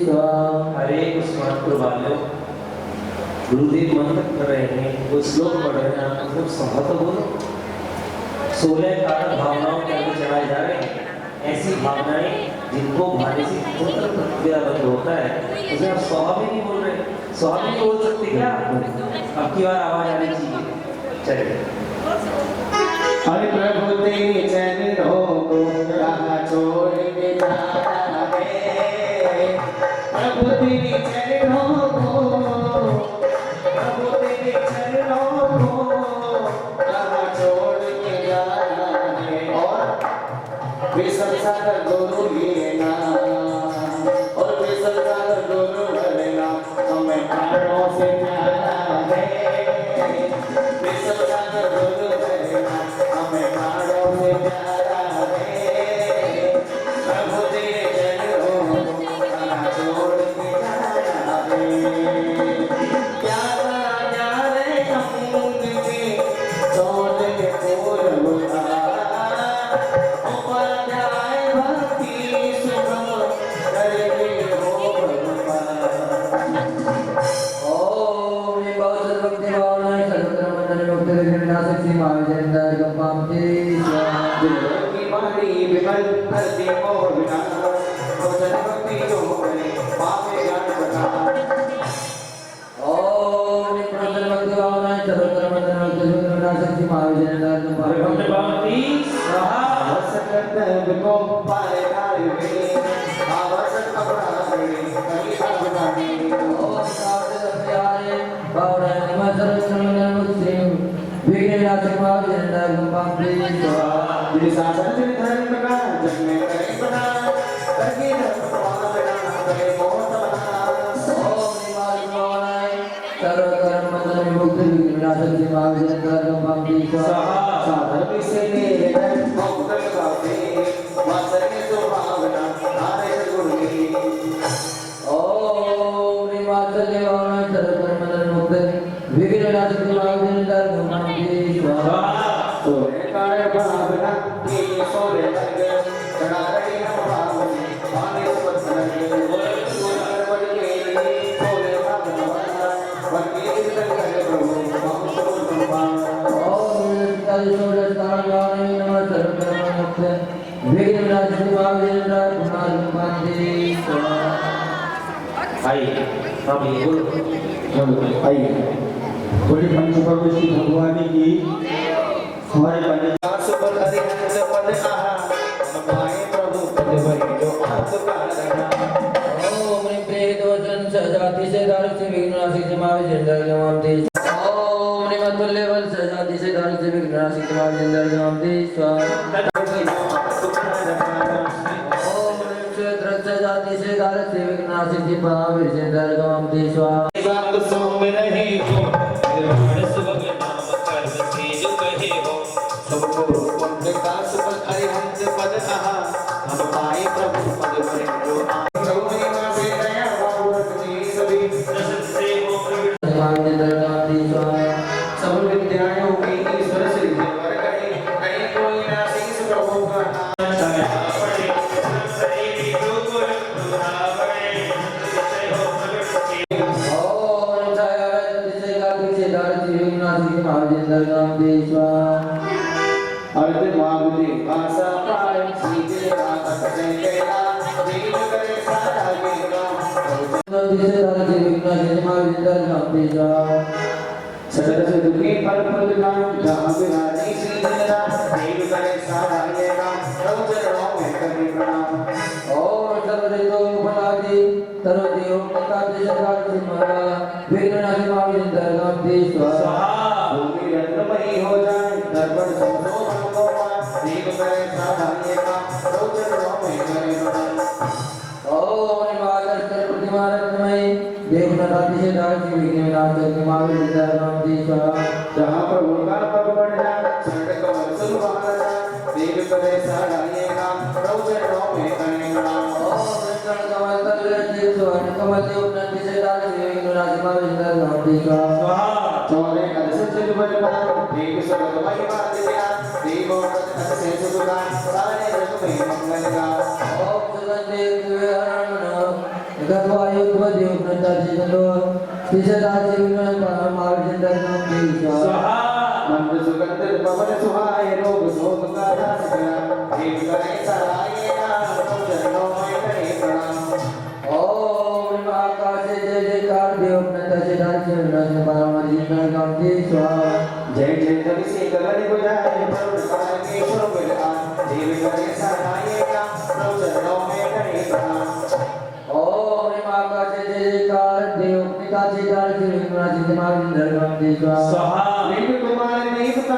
स्वाहा। हरे कृष्ण वालों गुरुदेव मंत्र कर रहे हैं वो श्लोक पढ़ रहे हैं आप मतलब संभव तो बोलो 16 कारक भावनाओं के आगे चढ़ाए जा रहे हैं। ऐसी भावनाएं जिनको भाने से पुत्र प्रतिक्रियाबद्ध होता है उसे आप स्वाभाविक नहीं बोल रहे स्वाभाविक बोल सकते क्या। अब की बार आवाज आनी चाहिए। चलिए हरे प्रभु तेरे चरणों को राह छोड़ के जाना है। प्रभु तेरे चरणों को प्रभु तेरे चरणों को राह छोड़ के जाना है। और वे संसार दोनों लेना और वे संसार दोनों लेना हमें प्राणों से प्यारा है। वे संसार दोनों लेना हमें प्राणों से प्यारा है। प्रभु तेरे चरणों को राह छोड़ के जाना मोह विनाश भोजन भक्ति जो करे पावे ज्ञान प्रकाश ओम प्रसन्न भक्ति भावना सर्वत्र मंत्र भक्ति विनाशक्ति महाविजय भक्त भक्ति स्वाहा सकत को पाए नारी में आवश्यक अपना रे कभी अपनाने ओम सावध प्यारे भावना नमः सर्वत्र मंत्र भक्ति विघ्न विनाशक महाविजय जिस शासन धर्म का जग में करे बना करके धर्म प्रवाह बना करे मोह बना ओम निवास भावना सर्वत्र मंत्र विमुक्ति विघ्न विनाशक महाविजय साधन से मेरे मुक्त काफी वासने तो भावना आरे गुण की ओम निवास भावना सर्वत्र मंत्र विमुक्ति विघ्न विनाशक महाविजय सोरे काय भावना की सोरे लगे चढ़ा रही हम भावनी पानी स्पर्श लगे सोरे बड़ के सोरे भावना वकी चिंतन करे प्रभु हम सोर संभाल आइए हम ये बोलो आइए थोड़ी पंचपरमेश्वरी भगवान की हमारे पंडित सुपर हरिहंस पद आहा हम पाए प्रभु पद वही जो आपका रहा ओम प्रेतवचन सजाति से दारुक से विघ्नाशी समावे जिंदर गवाम देश ओम निमतुल्य बल सजाति से दारुक से विघ्नाशी समावे जिंदर गवाम देश ओम क्षेत्र सजाति से दारुक से विघ्नाशी समावे जिंदर गवाम देश बात सो में नहीं हो निर्वाण सुभग नाम कर्म से जो कहे हो सबको पुण्य का सुपर हरिहंस पद आहा हम पाए प्रभु पद वही जो प्रभु महिमा से दया भाव रखती सभी रसद से हो प्रगट समावे जिंदर गवाम देश सब विद्याओं की ईश्वर से वर कहे कहीं कोई ना शीस प्रभु का नाम पड़े सही जो को भावे विषय हो प्रगट ओम छाया से दारुक से दारुक से विघ्नाशी समावे जिंदर गवाम देश अर्ध मांगते भाषा पाए सीधे रात से केला दिल करे सारा के काम जिसे दारुक से विघ्नाशी समावे जिंदर गवाम देश सदर से दुखी फल फल काम जहाँ विराजी सीधे रात दिल करे सारा ये काम प्रभु चरणों में कभी प्रणाम ओम सर्वदेव फलादि सर्वदेव प्रकाश दारुक से महाराज विघ्नाशी समावे जिंदर गवाम देश भूमि रत्नमयी हो जाए दर्पण संतोष को दिल करे सारा ये काम प्रभु चरणों में कभी प्रणाम ओम निवास कर प्रतिमा रत्नमय देवनाथि से दारुक से विघ्न विनाशक समावे जिंदर गवाम देश जहाँ प्रभु का पग बढ़ जाए शरण कमल सुलभान जाए दिल करे सारा ये काम प्रभु चरणों में करें प्रणाम ओम कृष्ण कमल तल जीव सुवर्ण कमल देवनाथि से दारुक से विघ्न विनाशक समावे जिंदर गवाम देश चौरे कलश चिल बलवान देव सबद महिमा दिव्या देवों रत्न से सुगुणान सारे जग में मंगल का ओम सुगंधे विहरणमन गतवायुत्व देवनाथि से दो तिसे दारुक से विघ्न समावे जिंदर गवाम देश मंद सुगंध पवन सुहाए रोग शोक का नाश करा देव करे सारा ये काम प्रभु चरणों में करें प्रणाम ओम आकाश जय जयकार देवनाथि से दारुक से विघ्न समावे जिंदर गवाम देश जय जय कवि से कलर बजाए प्रभु कमल के सुर मिलान देव करे सारा ये काम प्रभु चरणों में करें प्रणाम ओम आकाश जय जयकार देवनाथि से दारुक से विघ्न समावे जिंदर गवाम देश देव कुमार देवता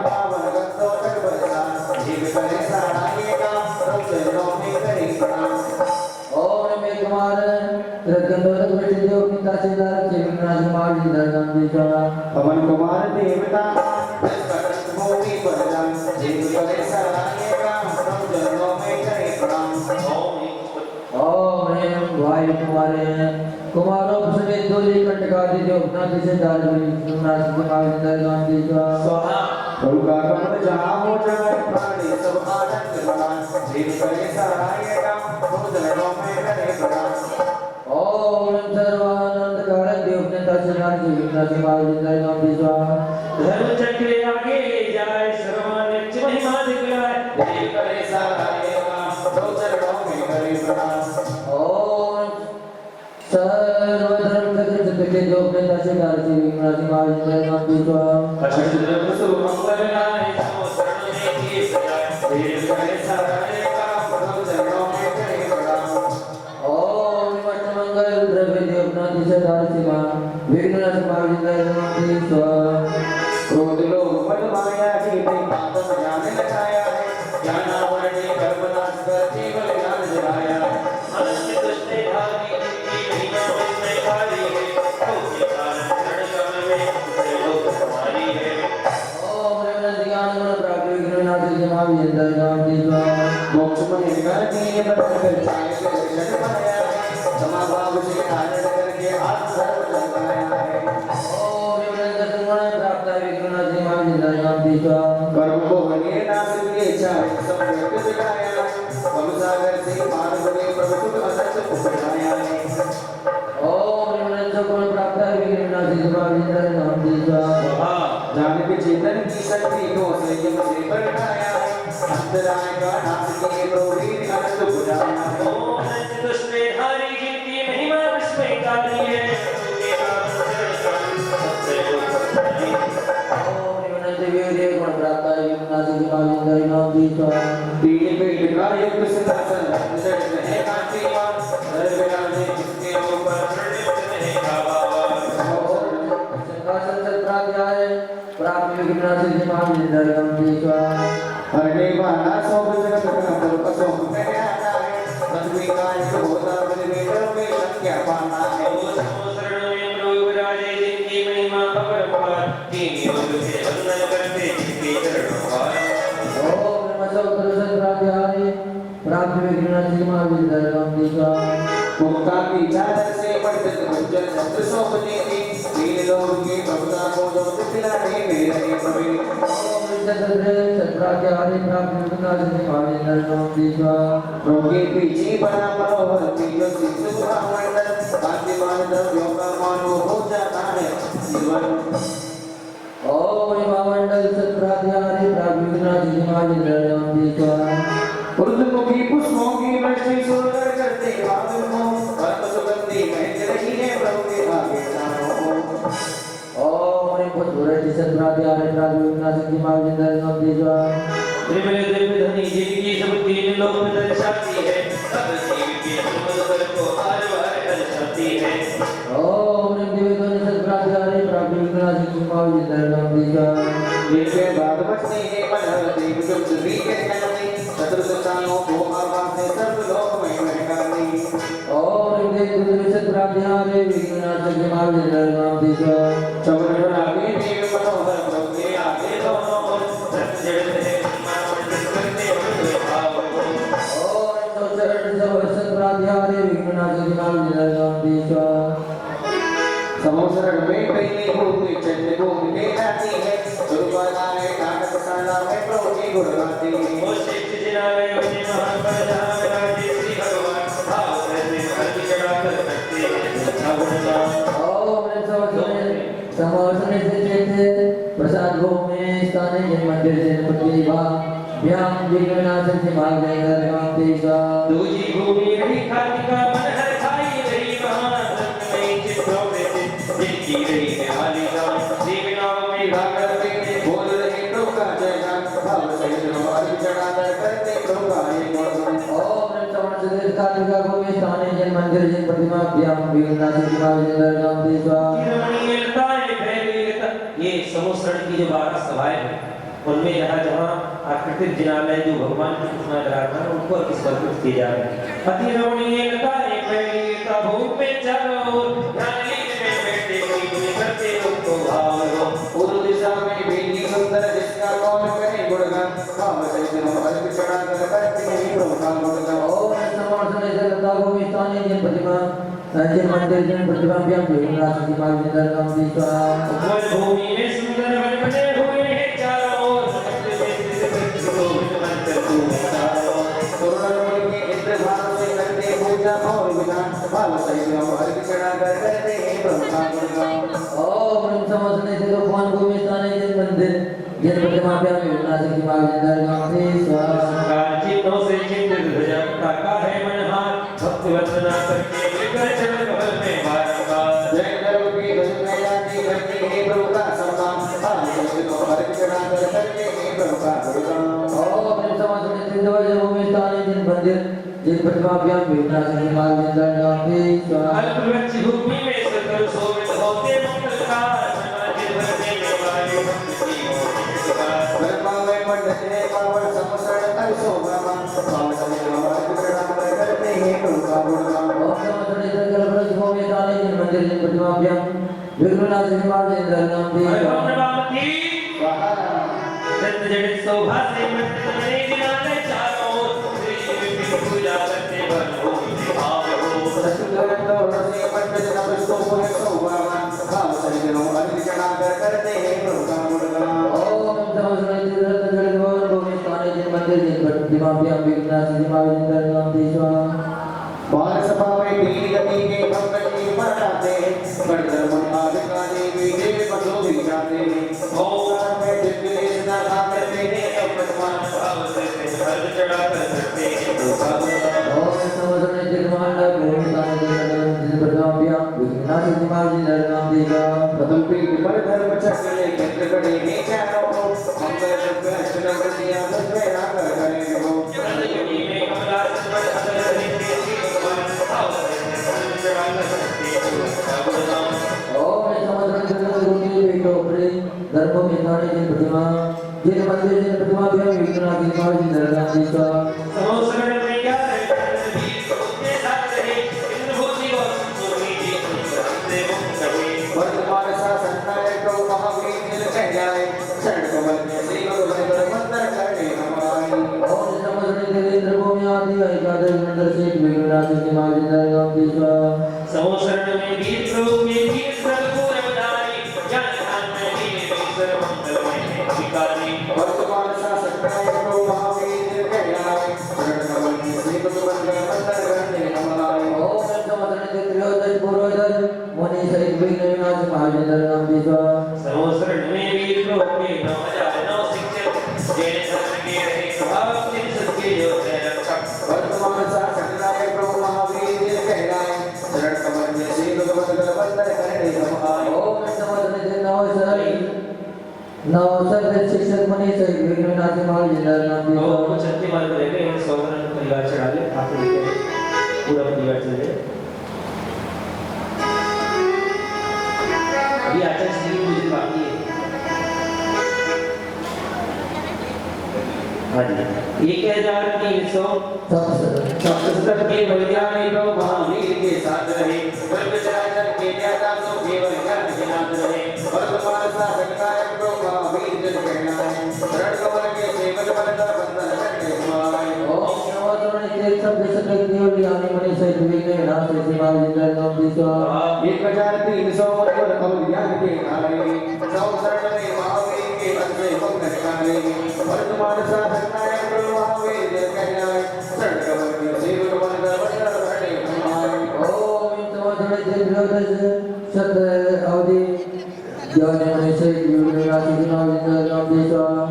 पावन गंधो तक बरसा देव करे सारा ये काम प्रभु चरणों में करें प्रणाम ओम मे कुमार रत्नदोतक वृत्ति देवनाथि से दारुक से विघ्न समावे जिंदर गवाम देश पवन कुमार देवता भूमि पर जान देव करे सारा ये काम प्रभु चरणों में करें प्रणाम ओम ह्रीं वायु कुमारे कुमारो समेत दोली कंटकादि देवनाथि से दारुक से विघ्न समावे जिंदर गवाम देश प्रभु का कमल जहाँ हो जाए प्राणी सब आनंद मनाए देव करे सारा ये काम प्रभु चरणों में करें प्रणाम ओम सर्वानंद कारक देवनाथि से दारुक से विघ्न समावे जिंदर गवाम देश धर्म चक्र आगे ले जाए सर्वानिच महिमा दिखलाए देव करे सारा ये काम प्रभु चरणों अपने तहसीलदार श्री विघ्नासी महाविद्यालय नाम की स्वाहा ओम मंगल द्रव्य देवनाथ तहसीलदार श्री विघ्नासी महाविद्यालय नाम की स्वाहा क्रोध लोभ मद माया की बात जाने लगाया है ज्ञान आवरणे कर्म नाश कर केवल ज्ञान जगाया है अनंत दुष्टे भागी जिनकी महिमा उसमें खाली है उसके कारण शरण कर्म में लोक हमारी है ओम ज्ञान गुण प्राप्त विघ्नाथ महाविद्यालय नाम की स्वाहा मोक्ष में निकाल के बदल चाहे के लक्षण बनाया है क्षमा भाव से आनंद करके आत्म धर्म लगाया है ओम गुण प्राप्त विघ्नाथ महाविद्यालय नाम की स्वाहा कर्म को बने नाश की इच्छा है सब व्यक्त दिखाया है भवसागर से पार बने प्रभु सुख असत उपजाया है ओम गुण प्राप्त विघ्नाथ महाविद्यालय नाम की स्वाहा जाने के चेतन की शक्ति को संयम से बढ़ाया है अंतराय का नाश किए प्रभु अनंत बुझाया है ओम अनंत दुष्टे धारी जिनकी महिमा उसमें खाली है उसके कारण शरण कर्म सबसे लोक हमारी है ओम वीर्य गुण प्राप्त विघ्नाथ महाविद्यालय नाम की स्वाहा तीन पेट का युक्त सिंहासन निकट है कांतिमान हर विराजे जिसके ऊपर प्रणित है भावावान सिंहासन सत्राध्याय प्राप्त विघ्नाथ महाविद्यालय नाम की स्वाहा हरने वाला सौ जगत का पसो में आता है पृथ्वी का एक होता वेदों में शक्य पाना है शरण में प्रभु विराजे जिनकी महिमा अपरंपार तीन योग से वंदन करते जिनके चरणों पार ओम सत्राध्याय प्राप्त विघ्नाथ महाविद्यालय नाम की स्वाहा मुक्ता की चादर से पढ़ते उज्जवल शस्त्र सौंपने की तीन लोग की भक्ता को जो दिखलाने मेरे प्रभु ओम सत्राध्याय प्राप्त विघ्नाथ महाविद्यालय नाम की स्वाहा रोगे पीछे बड़ा मनोहर तेजो सिद्ध मंडल कांतिमान द्रव्यों का मानो हो जाता है जीवन ओम महामंडल सत्राध्याय प्राप्त विघ्नाथ महाविद्यालय नाम की स्वाहा उर्ध्वमुखी पुष्पों की वृष्टि सुंदर करते बादल को परम सुगंधी महक रही है प्रभु के आगे चारों ओर ओम पुष्पराज सत्राध्याय प्राप्त विघ्नाथ महाविद्यालय नाम की स्वाहा त्रिमिल दिव्य धनी जिनकी सब तीन लोक में दर्शाती है सब जीव के सुमधुर को हर बार दर्शाती है ओम दिव्य सत्राध्याय प्राप्त विघ्नाथ महाविद्यालय नाम की स्वाहा जिनके बाद बचते हैं मनहर देव जुग भी के कहते शत्रुताओं को आवाज से सर्व लोक में महकाती ओम दिव्य सत्राध्याय विघ्नाथ महाविद्यालय नाम की स्वाहा चवन बनावे देव मनोहर प्रभु के आगे दोनों ओर सत्य जगत है मानव करते हुए भाव को ओम सत्राध्याय विघ्नाथ महाविद्यालय नाम की स्वाहा समोसरण में पहले होते चंद को मिले आती है सुरबालाए नाटक शाला में प्रभु की गुण गाती है वो शिष्ट जिनावे अपने महान पर जहाँ विराजे श्री भगवान भाव करते हर चढ़ा कर सकते हैं भगवान ओम समोसने से चेते प्रसाद भोग में स्थाने जन मंदिर से प्रतिभा व्याम विघ्नाथ महाविद्यालय नाम की स्वाहा दूजी भूमि रही खातिका मन हर खाई रही महान रत्नमयी चित्रों में से जिनकी रही है हाली जान जीवनाव में भागर में बोल रहे प्रभु का जयगान भाव सहित हमारी चढ़ा कर करते प्रभु का एक गुणगान ओम समोसने खातिका भोग में स्थाने जन मंदिर से प्रतिभा व्याम विघ्नाथ महाविद्यालय नाम की स्वाहा ये समोसरण की जो 12 सभाएं हैं उनमें जहाँ आकृतिक जिनालय जो भगवान की कृष्णा विराजमान उनको समर्पित किए जा रहे हैं अति रमणीय लताएं फैली का भूप में चारों ओर ध्यान में बैठे कोई तुम्हें करते लोग तो भाव हो पूर्व दिशा में बेटी सुंदर जिसका कौन करे गुणगान भाव सहित हमारी चढ़ा कर करते हैं प्रभु का गुणगान ओम समोसने लता भोग में स्थाने जन प्रतिभा जन मंदिर जन प्रतिभा व्याम विघ्नाथ महाविद्यालय नाम की स्वाहा वन भूमि में सुंदर वन बने हुए हैं चारों ओर समस्त में स्थित को मन कर तू चारों ओर करुणा के इंद्र भाव से करते पूजा और विधान भाव सहित हमारी चढ़ा कर करते हैं प्रभु का गुणगान ओम समोसने से भगवान को में स्थाने जन मंदिर जन प्रतिभा व्याम विघ्नाथ महाविद्यालय नाम की स्वाहा चिन्हों से चिन्हित ध्वजा ताका है मनहार भक्त वंदना करके लेकर चरण कमल में बारंबार जय गर्भ की जिन प्रतिमाभ्यां विघ्नाशनि मार्गेन्द्र नाम दे स्वाहा अल्पवृक्ष भूमि में सकल शोभित होते मंगलकार समाधि भरने में वायु ब्रह्मावे मंडले पावन समसरण कर शोभा पावन निवास प्रणाम करते हैं उनका गुणगान ओम नमो सर्वेश्वर कल्पवृक्ष भूमि ताने जिन मंदिर जिन प्रतिमाभ्यां विघ्नाशनि मार्गेन्द्र नाम दे स्वाहा दत्त जड़ित शोभा से मंडित मेरे दिनाने चारों ओर श्री विष्णु पूजा करते बनो भाव हो सचुदंतो रसे मंडल नमस्तो पुर शोभा भाव सरिजनो अर्चना करते हैं उनका गुणगान ओम नमो सर्वेश्वर भूमि ताने जिन मंदिर जिन प्रतिमाभ्यां विघ्नाशनि मार्गेन्द्र नाम दे स्वाहा बाल सभा में तीन गति के भक्त जी मनाते गणधर्म आदि का देवी देव पशु भी जाते ओम में जितने ना खाते हैं अपमान भाव से हर चढ़ा कर करते हैं ओम नमो सर्वेश्वर भूमि ताने जिन प्रतिमाभ्यां विघ्नाशनि मार्गेन्द्र नाम दे स्वाहा प्रथम पीठ पर धर्म चक्र केंद्र कड़े हैं चारों मंगल रूप अर्चना प्रतिया सत्वेरा करें हो योगी में कमला सत्वर अदर हरिते भगवान भाव से हर चढ़ा कर करते हैं ओम नमो सर्वेश्वर भूमि धर्म में ताने जिन प्रतिमा जिन मंदिर जिन प्रतिमाभ्यां विघ्नाशनि मार्गेन्द्र नाम दे स्वाहा संवत्सरण में क्या वीर के साथ रहे इंद्रभूति और सोनी जी से मुक्त हुए वर्तमान शासन नायक महावीर जिन कह जाए शरण कमल में श्री भगवान मंत्र करने हमारी ओम नमो सर्वेश्वर भूमि आदि एकादश मंडल से विघ्नाशनि मार्गेन्द्र नाम दे स्वाहा संवत्सरण में वीर प्रभु में वीर सर्वपुर बधाई ज्ञान ध्यान में वीर ईश्वर मंगल में अधिकारी वर्तमान शासन नायक महावीर जिन कह जाए शरण कमल में श्री भगवान मंत्र करने हमारी ओम नमो सर्वेश्वर त्रयोदश पूर्वोदश मुनि सहित विघ्नविनाशक मार्गेन्द्र नाम दे स्वाहा संवत्सरण में वीर प्रभु में 9,009 शिक्षक जैन धर्म के रहे स्वभाव के सबके योद्धा रक्षक वर्तमान शासन नायक महावीर जिन कह जाए शरण कमल में श्री भगवान मंत्र करने हमारी ओम नमो सर्वेश्वर नवसर शिक्षक मुनि सहित विघ्नविनाशक मार्गेन्द्र नाम दे और स्वाहा कुछ अंतिम मार्ग रह गए हैं सौगन परिवार चढ़ा ले आप लोग पूरा परिवार चले अभी आचार्य श्री पूजन बाकी है हाँ जी 1300 सप्तशतक के वैज्ञानिक महावीर के साथ रहे वर्ग चराचर के ज्ञाता सो केवल ज्ञान के नाथ रहे वर्तमान शासन नायक महावीर जन कहना है शरण कमल के सेवक बनकर बंधन करने हमारे ओम नमो सर्वेश्वर सप्तशतक केवल ज्ञानी मुनि सहित विघ्नविनाशक मार्गेन्द्र नाम दे स्वाहा 1300 वर्ग कमल ज्ञान के नारे सौ शरण में महावीर के अंदर मंगल कार्य वर्तमान शासन नायक महावीर जन कहना है शरण कमल के सेवक बनकर बंधन करने हमारे ओम नमो सर्वेश्वर शत अवधि ज्ञानी मुनि सहित विघ्नविनाशक मार्गेन्द्र नाम दे स्वाहा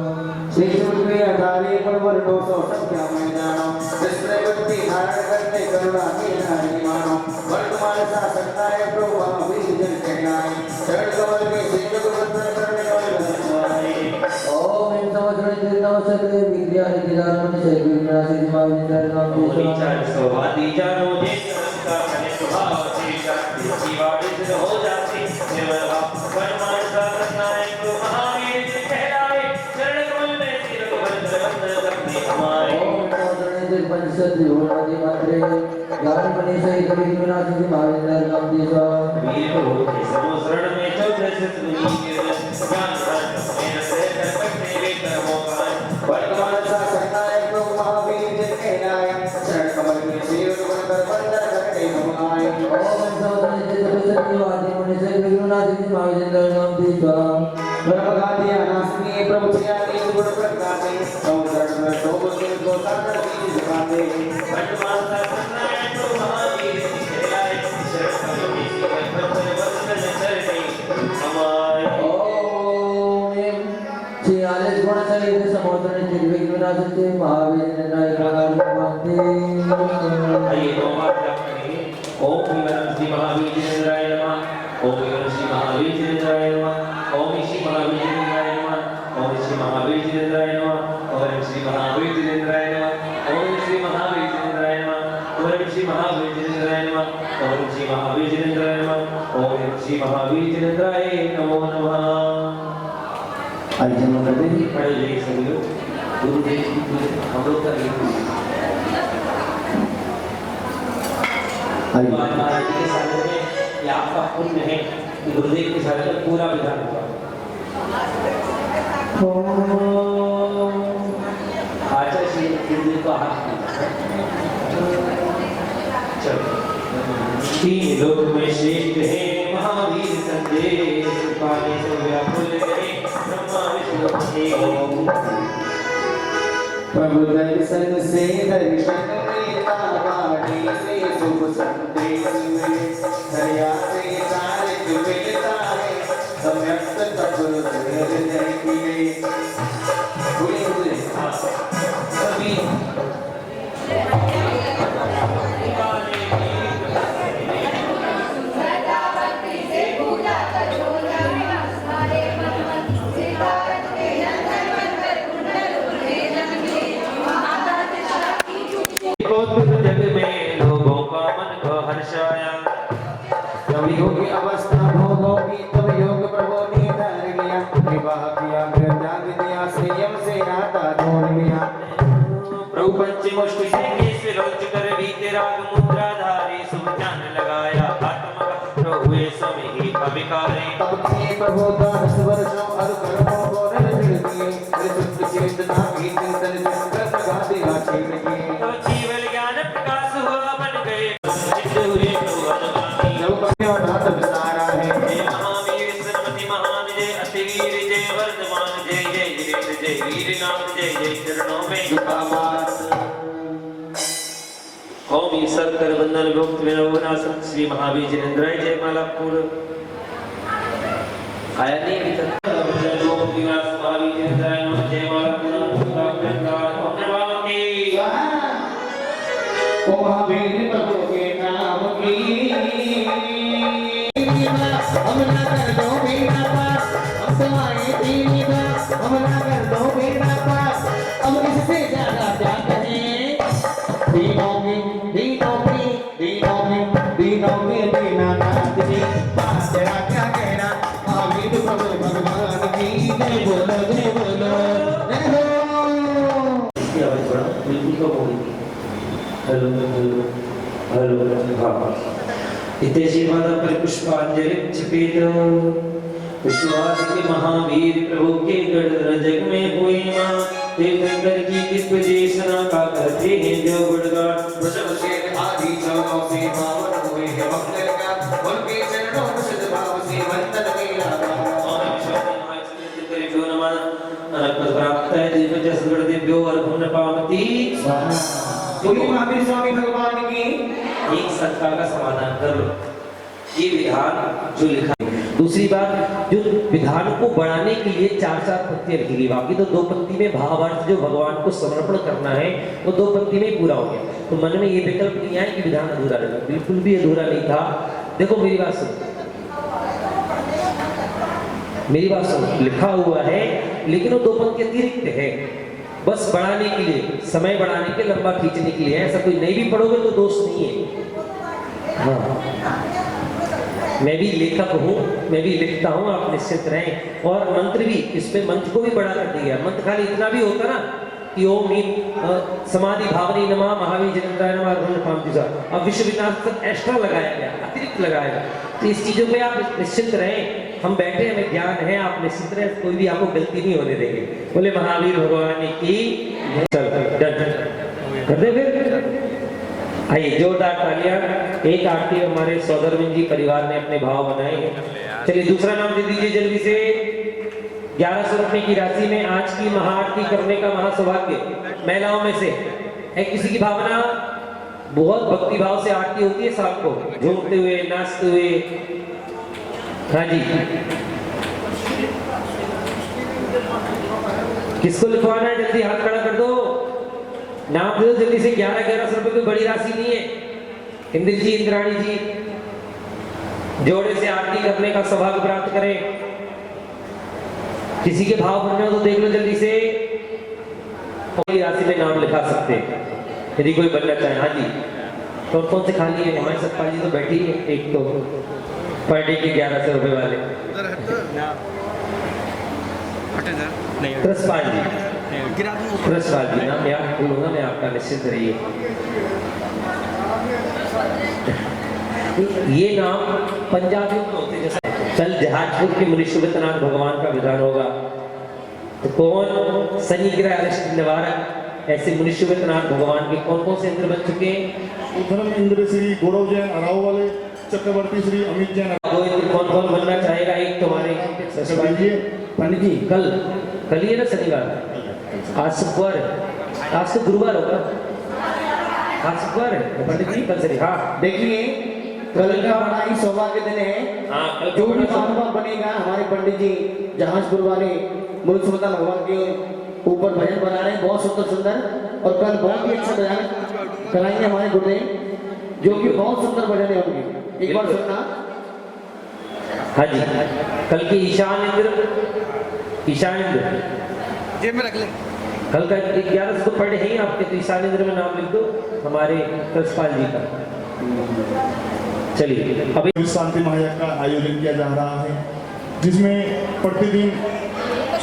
श्री सूर्य आधारे परवर 200 संख्या में जानो जिसने भक्ति धारण करते करुणा के नारी मानो वर्तमान शासन नायक महावीर जन कहना है शरण कमल के सेवक बंधन करने वाले ओम नमो सर्वेश्वर विद्यानि केदार मुनि सहित विघ्नविनाशक मार्गेन्द्र नाम दे मोनी स्वाहा चार सौवादी जानो जे का कने स्वभाव से शांति जीवादित हो जाती निर्मल भाव वर्तमान शासन नायक महावीर जी कहलाए शरण कमल में सिर को बंधन करने हमारे ओम नमो सर्वेश्वर पंचशत योनादि मात्रे ज्ञानी मुनि सहित विघ्नविनाशक मार्गेन्द्र नाम दे स्वाहा वीर प्रभु के समोसरण में 14 से मुनि के ज्ञान धर्म में से करते वे कर्मों का वर्तमान शासन नायक महावीर जन कहना है शरण कमल के सेवक बनकर बंधन करने हमारे ओम नमो सर्वेश्वर आदि मुनि सहित विघ्नविनाशक मार्गेन्द्र नाम दे स्वाहा ब्रह्मगादी अनासनी प्रभु छियानी गुण प्रकाशे संवरण में शोभ के दो सागर की दिखाते वर्तमान शासन नायक महावीर जी कहलाए शरण कमल में सिर बंधन करने हमारे ओम 46 गुण सहित समोदन विघ्नविनाशक महावीर नायक नाम दे आइए दो बार जप करेंगे ओम विवरण श्री महावीर जिनेन्द्राय नमः ओम विवरण श्री महावीर जिनेन्द्राय नमः ओम श्री महावीर जिनेन्द्राय नमः ओम श्री महावीर जिनेन्द्राय नमः ओम श्री महावीर जिनेन्द्राय नमः ओम श्री महावीर जिनेन्द्राय नमः श्री महावीरेंद्राय नमः। ओम श्री महावीरेंद्राय नमः। ओम श्री महावीरेंद्राय नमो नमः। आज जन्म कर दे खड़े जाइए सभी लोग। गुरुदेव की पूजा हम लोग कर लेंगे। महाराज जी के साथ में ये आपका पुण्य है कि गुरुदेव के साथ में पूरा विधान हुआ। आचार्य श्री गुरुदेव का हाथ चलो। तीन लोक में श्रेष्ठ है महावीर संजय, पानी से व्याकुल है ब्रह्मा विष्णु महेश। प्रभु दर्शन से दर्शन मेरा वाणी से शुभ संदेश में दया से चारित मिलता है सम्यक तत्व हृदय की। बोलिए सभी जग में लोगों का मन को हर्षाया। जब योगी अवस्था भोगी तब योग प्रभु ने धर लिया, विवाह किया फिर त्याग दिया, संयम से नाता जोड़ लिया। प्रभु पंचमुष्टि से केश लोच कर बीते राग मुद्राधारी शुभ ध्यान लगाया। आत्मा हुए समय ही अभिकारे। तब किए प्रभु 10 वर्षों और कर्मों को रल मिल दिए, त्रिशुद्ध चेतना की चिंतन चंद्र प्रभाते गाछे लगे। तब जीवन ज्ञान प्रकाश हुआ बन गए सिद्ध हुए भगवान। जब नाथ विसारा है जय महावीर सरस्वती महान जय अतिवीर जय वर्धमान जय जय वीर जय वीर नाम जय जय चरणों में दुखाबाद। ओम ईश्वर कर वंदन भक्त विनोनासन श्री महावीरेंद्राय जय मालापुर। आया नहीं अभी तक। ओम विनाश महावीरेंद्राय नमः जय मालापुर। ओ महावीर प्रभु के नाम की हम ना कर दो बेड़ा पास, हम तो आए तेरी बात, हम ना कर दो बेड़ा पास, हम इससे ज्यादा क्या कहें। दीनों में दीनानाथ जी, बात तेरा क्या कहना, महावीर प्रभु भगवान की जय बोलो जय बोलो जय हो। इसकी आवाज थोड़ा बिल्कुल कम हो गई। हेलो हेलो हेलो हाँ। इतने श्रीमाता पर पुष्पांजलि छिपेत विश्वास के महावीर प्रभु के गढ़ जग में हुई माँ। तीर्थंकर की दिव्य देशना का करते हैं जो गुणगान। वृषभ से आदि चरणों से पावन हुए हैं भक्त का, उनके चरणों में सद्भाव से वंदन मेरा महावीर स्वामी भगवान की। एक सत्ता का समाधान कर लो। ये विधान जो लिखा है। दूसरी बात, जो विधान को बढ़ाने के लिए 4-4 पंक्तियां लिखी गई, बाकी तो 2 पंक्ति में भावार्थ जो भगवान को समर्पण करना है वो 2 पंक्ति में ही पूरा हो गया। तो मन में ये विकल्प नहीं आया कि विधान अधूरा रहेगा, बिल्कुल भी अधूरा नहीं था। देखो मेरी बात सुनो, मेरी बात सुनो, लिखा हुआ है लेकिन वो 2 पंक्ति अतिरिक्त है, बस बढ़ाने के लिए, समय बढ़ाने के, लंबा खींचने के लिए। ऐसा कोई नहीं भी पढ़ोगे तो दोष नहीं है। हाँ, मैं भी लेखक हूँ, मैं भी लिखता हूँ, आप निश्चित रहें। और मंत्र भी, इसमें मंत्र को भी बढ़ा कर दिया। मंत्र खाली इतना भी होता ना कि ओम ह्रीं समाधि भावनी नमः महावीरेंद्राय नमः अरुण कांतिजा, अब विश्व विनाश तक एक्स्ट्रा लगाया गया, अतिरिक्त लगाया गया। तो इस चीजों पे आप निश्चित रहें। हम बैठे, हमें ज्ञान है, आप निश्चित रहें, कोई भी आपको गलती नहीं होने देंगे। बोले महावीर भगवान की। चल कर दे फिर। आइए जोरदार तालियां। एक आरती हमारे सौदरविंद जी परिवार ने अपने भाव बनाए हैं। चलिए दूसरा नाम दे दीजिए जल्दी से। 1100 रुपए की राशि में आज की महाआरती करने का महासौभाग्य महिलाओं में से है किसी की भावना। बहुत भक्ति भाव से आरती होती है शाम को, झूमते हुए नाचते हुए। हाँ जी, किसको लिखवाना है जल्दी हाथ खड़ा कर दो, नाम दे दो जल्दी से। 1100 रुपए कोई बड़ी राशि नहीं है। इंद्र जी, इंद्राणी जी, जोड़े से आरती करने का सौभाग्य प्राप्त करें। किसी के भाव भरने हो तो देख लो जल्दी से, कोई राशि में नाम लिखा सकते हैं यदि कोई बनना चाहे। हाँ जी, तो कौन से खाली है? हमारे सतपाल जी तो बैठी है, एक तो पर डे के 1100 रुपए वाले कृष्णपाल जी, कृष्णपाल जी ना, मैं आपको बोलूँगा, मैं आपका निश्चित रहिए। ये नाम पंजाबियों में होते जैसे कल जहाजपुर के मुनिश्वरनाथ भगवान का विधान होगा, तो कौन शनि ग्रह अरिष्ट निवारक ऐसे मुनिश्वरनाथ भगवान के कौन कौन से इंद्र बन चुके हैं? उधरम इंद्र श्री गौरव जैन अराव वाले, चक्रवर्ती श्री अमित जैन। दो इंद्र कौन कौन बनना चाहेगा? एक तुम्हारे पंडित जी, कल ही है ना शनिवार, आज शुक्रवार है, आज तो गुरुवार होगा, आज शुक्रवार है पंडित जी, कल से। हाँ देखिए, कल का बड़ा ही सौभाग्य दिन है। हाँ, कल जो भी महानुभाव बनेगा, हमारे पंडित जी जहाजपुर वाले मुनिश्वरनाथ भगवान के ऊपर भजन बना रहे हैं, बहुत सुंदर सुंदर, और कल बहुत ही अच्छा भजन कराएंगे हमारे गुरुदेव, जो कि बहुत सुंदर भजन है उनके, एक बार सुनना। हाँ जी, कल के ईशान इंद्र जेब में रख ले। कल का 11 को पढ़े हैं आपके, तो ईशान इंद्र में नाम लिख दो हमारे कृष्णपाल जी का। चलिए, अभी शांति महायज्ञ का आयोजन किया जा रहा है, जिसमें प्रतिदिन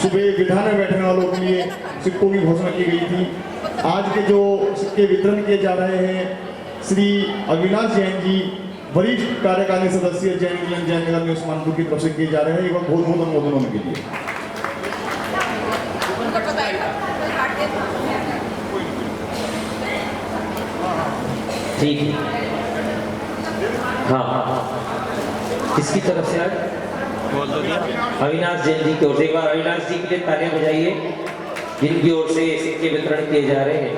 सुबह विधान में बैठने वालों के लिए सिक्कों की घोषणा की गई थी। आज के जो सिक्के वितरण किए जा रहे हैं, श्री अविनाश जैन जी, वरिष्ठ कार्यकारिणी सदस्य, जैन इंग्लैंड जैन नगर न्यूज मानपुर की तरफ से किए जा रहे हैं। एक बार बहुत बहुत अनुमोदन उनके लिए। ठीक है, हाँ, किसकी तरफ से आज? अविनाश जैन जी की ओर से। एक बार अविनाश जी के लिए तालियां बजाइए, जिनकी ओर से सिक्के वितरण किए जा रहे हैं,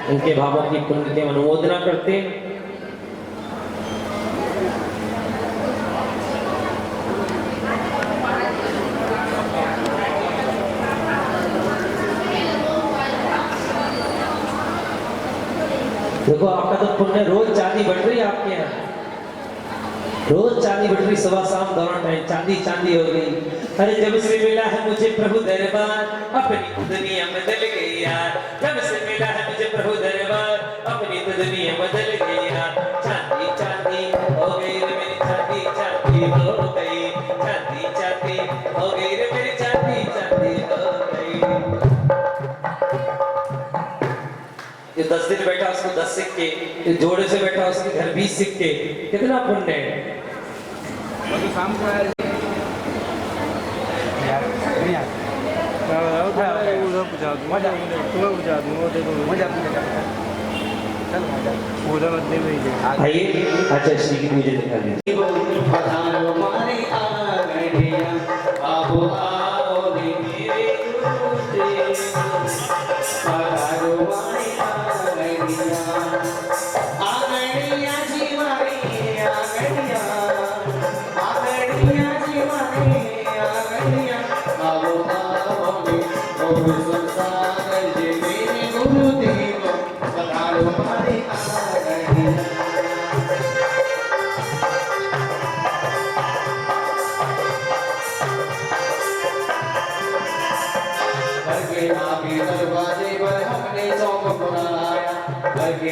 उनके भावों की पुण्य की अनुमोदना करते हैं। देखो, आपका तो पुण्य रोज चांदी बढ़ रही है आपके यहाँ, रोज चांदी बढ़ रही, सुबह शाम दौरान में चांदी चांदी हो गई। अरे जब से मिला है मुझे प्रभु दरबार, अपनी दुनिया बदल गई यार। जब से मिला है मुझे प्रभु दरबार, अपनी दुनिया बदल गई यार। चांदी चांदी हो गई रे मेरी, चांदी चांदी हो गई, चांदी चांदी हो गई रे मेरी, चांदी चांदी हो गई। जो 10 दिन बैठा उसको 10 सिक्के, जो जोड़े से बैठा उसके घर 20 सिक्के, कितना पुण्य है। शाम को यार आइए, अच्छा श्री की पूजा दिखा दीजिए।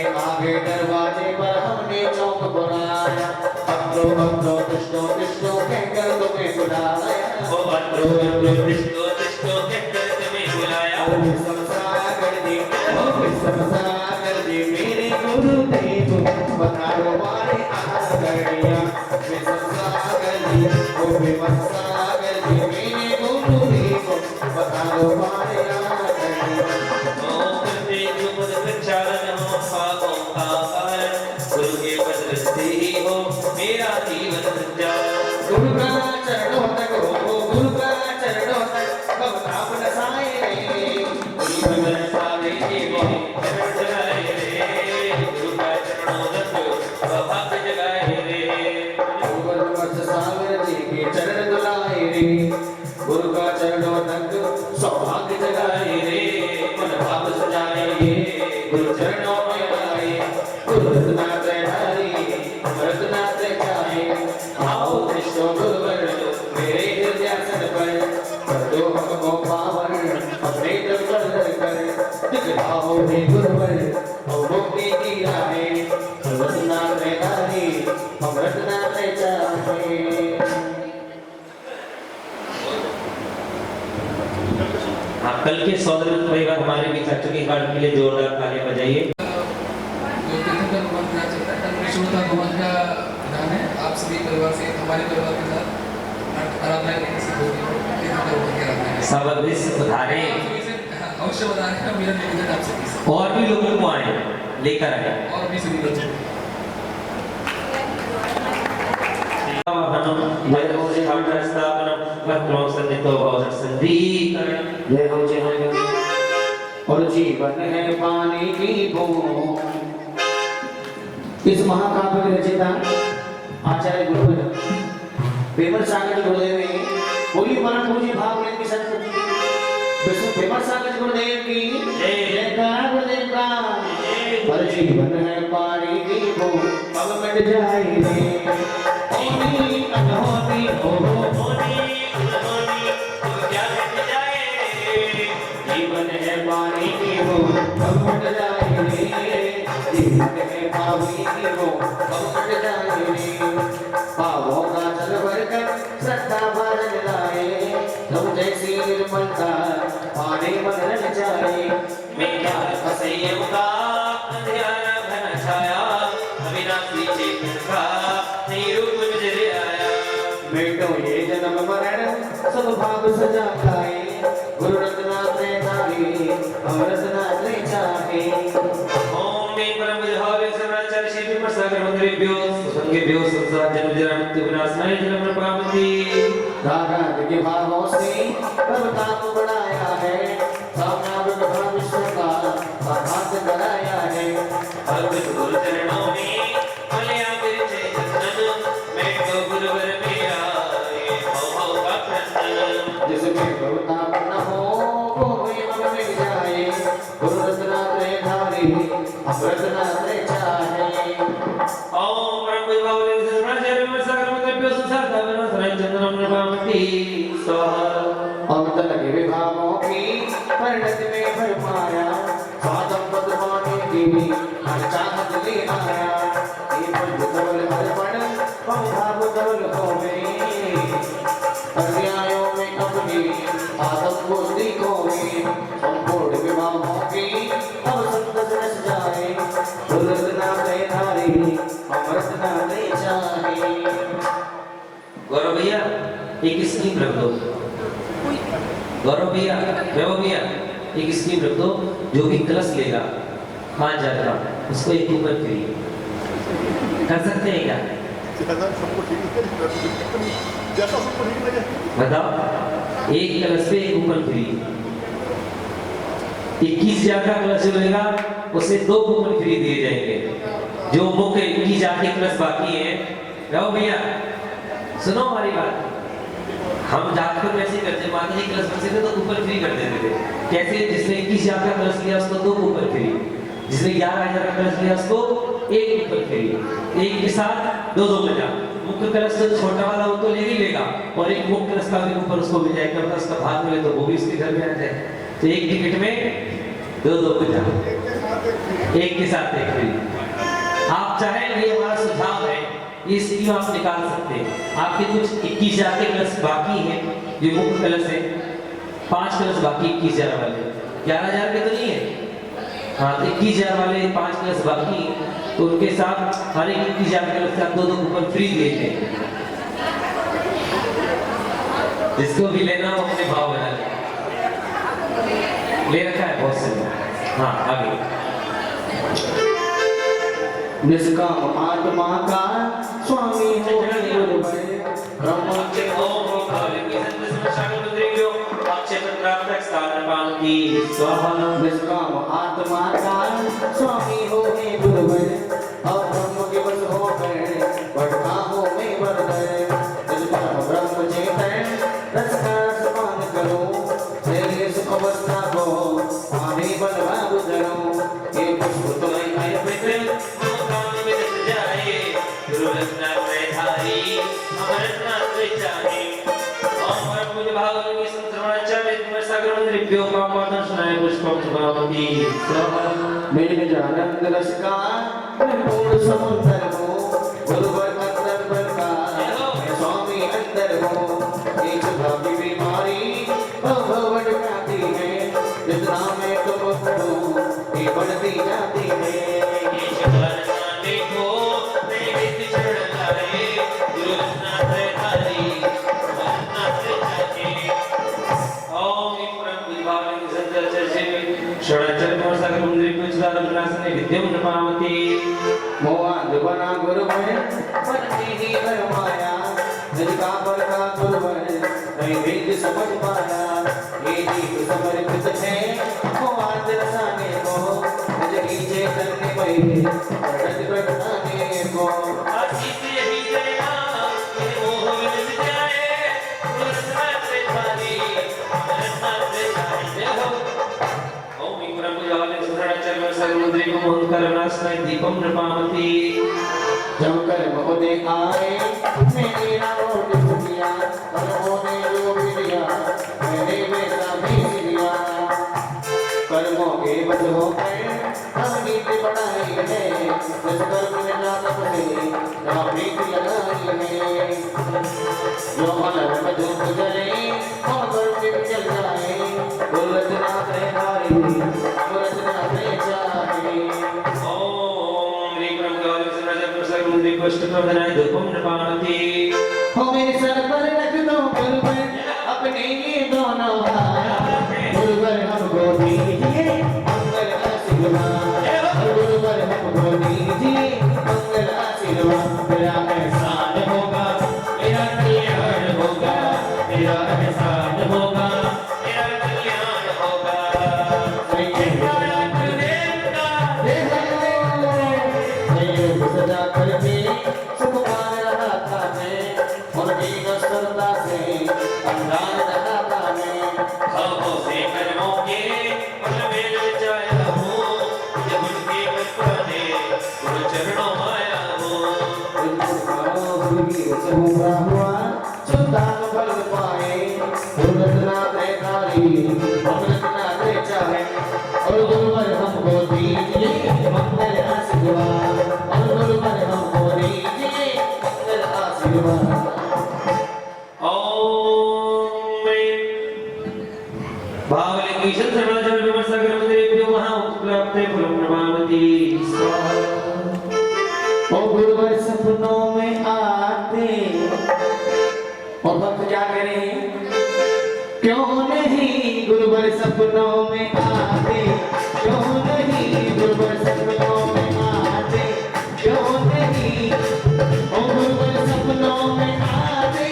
आगे दरवाजे पर हमने चौक बुलाया, भक्तों भक्तों कृष्णो कृष्णो कहकर तुम्हें बुलाया, ओ भक्तों भक्तों कृष्णो कृष्णो कहकर तुम्हें बुलाया। ओ विश्वसागर जी, ओ विश्वसागर जी, मेरे गुरुदेव पधारो हमारे आंगनिया। विश्वसागर जी, ओ विश्वसागर जी, मेरे गुरुदेव पधारो हमारे आंगनिया। ओम तेज मुद प्रचारण हो, पापों का कारण, गुरु के पद से ही हो मेरा जीवन सच्चा। गुरु का चरणों तक हो, गुरु का चरणों तक भवताप नसाए रे, गुरु का सारे जीवों चरण जगाए रे, गुरु का चरणों तक भवताप जगाए रे। गुरु का सागर जी के चरण दुलाए रे, गुरु का चरणों तक सौभाग्य जगाए रे, मन भाव सजाए रे, गुरु चरणों में आए, गुरु रत्ना त्रय हरि, रत्ना त्रय जाए, आओ अमृत नाम चाहे। हाँ, कल के सौदर परिवार हमारे बीच आ चुके हैं। गार्ड के लिए जोरदार तालियां बजाइए। जो तीर्थंकर भगवान का चलता है, कल विष्णुता भगवान का नाम है। आप सभी परिवार से, हमारे परिवार के साथ आराधना करने से तीर्थंकर भगवान की आराधना करें। सब अवश्य पधारे अवश्य बताने का मेरा निवेदन आपसे है। और भी लोगों को आए लेकर आए। और भी सभी लोगों को जय हो जय हो। और जीवन है पानी की बूंद। इस महाकाव्य के रचयिता आचार्य गुरुदेव पेमर सागर गुरुदेव ने बोली परम पूज्य भावनाएं की संत विष्णु पेमर सागर गुरुदेव की जयकार गुरुदेव का। और जीवन है पानी की बूंद अब मिट जाए रे ओनी अनहोनी हो जीवन है पानी की हो अब मिट जाए रे जीवन है पानी की हो अब मिट जाए रे पापों का जल भरकर श्रद्धा भर लाए तुम जैसी निर्मलता पानी मन रच जाए मेरा संयम का अंधियारा घन छाया अविनाशी चेतन का नहीं रूप नजर आया मिटो ये जन्म मरण सब भाव सजा खाए गुरु रत्नात्रय नारी अमृतनात्रय चाहे। ओम मे परम विधाय सर्वाचार्य श्री पेमर सागर मंदिरेभ्यो संघेभ्यो संसार जन्म जरा मृत्यु विनाशनाय जन्म प्रपामति। रागा के भावों से प्रभुता को बढ़ाया है सामना विभा विश्व का हाथ कराया है। अर्पित गुरु चरणों में मलया बिरचे जतन मैं तो गुरुवर में आए भव का प्रसन्न जिसमें प्रभुता न हो वो भी मन में जाए गुरु रत्नात्रय धारी अमृतनात्रय चाहे। ओम परम विभावने सर्वाचार्य पेमर सागर मंदिरेभ्यो संसार दावना चंद्रम प्रभामति स्वाहा। अमृत लगे विभावों की परिणति में भरमाया स्वादम पदमाने की हर चाहत ले आया ये पंचकवल अर्पण पंभाव कवल होवे पर्यायों में अपनी आदम बुद्धि खोवे संपूर्ण विवाहों की अब संतस रच जाए गुरुरत्नात्रय धारी अमृतनात्रय चाहे। गौरव भैया एक स्कीम रख दो। गौरव भैया वैभव भैया एक स्कीम रख दो जो भी कलश लेगा 5000 का उसको एक कूपन फ्री कर सकते हैं क्या? बताओ एक कलश पे एक कूपन फ्री 21,000 का कलश लेगा उसे 2 कूपन फ्री दिए जाएंगे। जो मुख्य 21,000 के कलश बाकी है वैभव भैया सुनो हमारी बात। हम जातपुर में ऐसे करते माता जी कलश बरसे थे तो कूपन फ्री कर देते थे। कैसे? जिसने 21,000 का कलश लिया उसको 2 कूपन फ्री, जिसने 11,000 का कलश लिया उसको 1 कूपन फ्री। एक के साथ 2 मिला। मुख्य कलश तो छोटा वाला वो तो ले ही लेगा और एक मुख्य कलश का भी कूपन उसको मिल जाएगा। मतलब उसका भाग मिले तो वो भी उसके घर में आ जाए। तो एक टिकट में 2 मिला, एक के साथ एक फ्री। आप चाहें ये हमारा सुझाव है ये स्कीम आप निकाल सकते हैं। आपके कुछ 21,000 के कलश बाकी हैं जो मुख्य कलश है 5 कलश बाकी 21,000 वाले 11,000 के तो नहीं है। हाँ 21,000 वाले 5 कलश बाकी हैं तो उनके साथ हर एक 21,000 के कलश का 2 कूपन फ्री देते हैं। जिसको भी लेना वो अपने भाव बना ले रखा है बहुत से। हाँ आगे निष्काम आत्मा का स्वामी हो गुरुवर ब्रह्म के ओम काल की संत सागर मंदिरेभ्यो अक्षय प्राप्त स्थान पान की स्वाहा। निष्काम आत्मा का स्वामी हो गुरुवर और ब्रह्म के वश हो गए बढ़ा हो में बढ़ गए जिस पर ब्रह्म चेतन रस का समान करो इस अवस्था को पानी बनवा गुजरो ये पुष्प तो आए पितर मेरे जानंद रस का पूर्ण समुद्र हो गुरुवर मन में ही भरमाया दिल का पर का गुरुवर नहीं भेद समझ पाया ये जीव समर्पित है वो आज रसाने को जगी चेतन में प्रकट प्रगटाने को आशीष यही तेरा ये मोह मिल जाए गुरसात से थारी गुरसात से थारी ओम इंद्रम पुजाले सुधराचर्य सर्वद्री को करुणास्मय दीपम नृपामती जब कर्म होने आए मेरे नामों की दुनिया कर्मों ने जो भी दिया मैंने वैसा भी दिया कर्मों के बद हो गए हम नीति बढ़ाई है जिस कर्म ने ना तब से ना प्रीति लगाई है जो अलग मधुप जले हम कर्म भी चल जाए उलट ना करे नारी उलट ना करे चाहे हो मेरे सर पर रख दो गुरुवर अपने ये दोनों हाथ गुरुवर हमको दीजिए मंगल आशीर्वाद गुरुवर हमको दीजिए मंगल आशीर्वाद मेरा एहसान होगा मेरा कल्याण होगा मेरा एहसान होगा मेरा कल्याण होगा सदा करके सुख पा रहा था मैं और दीन सरदा से अंधार रहा था मैं खाबों से कर्मों के पल में लजाया हूँ जब उनके कल्पने गुरु चरणों आया हूँ गुरु की रचना हुआ सुल्तान फल पाए गुरुरत्ना देकारी अमृतना दे चाहे और गुरुवर हमको दीजिए मंगल आशीर्वाद और गुरुवर हमको दीजिए मंगल आशीर्वाद ओम भावलिंगेश्वर सर्वजल विमर्शकर मंदिरेभ्यो महाउत्प्लाप्ते फलं प्रभावती स्वाहा ओ गुरुवर सपनों में आते और भक्त क्या करें क्यों नहीं गुरुवर सपनों में आते क्यों नहीं गुरुवर सपनों में आते क्यों नहीं ओ गुरुवर सपनों में आते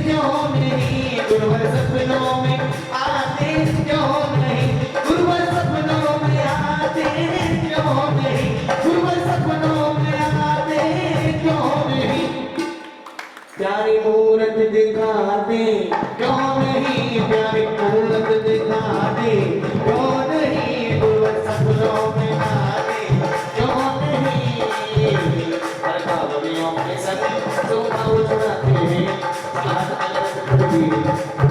क्यों नहीं गुरुवर सपनों में आते क्यों नहीं गुरुवर सपनों में आते क्यों नहीं गुरुवर सपनों में आते क्यों नहीं प्यारी मूरत दिखाते क्यों नहीं प्यारी मूरत दिखाते क्यों नहीं गुरुवर सपनों में आते क्यों नहीं हर कावड़ियों के संग तुम आओ चढ़ाते हैं साथ अलग पृथ्वी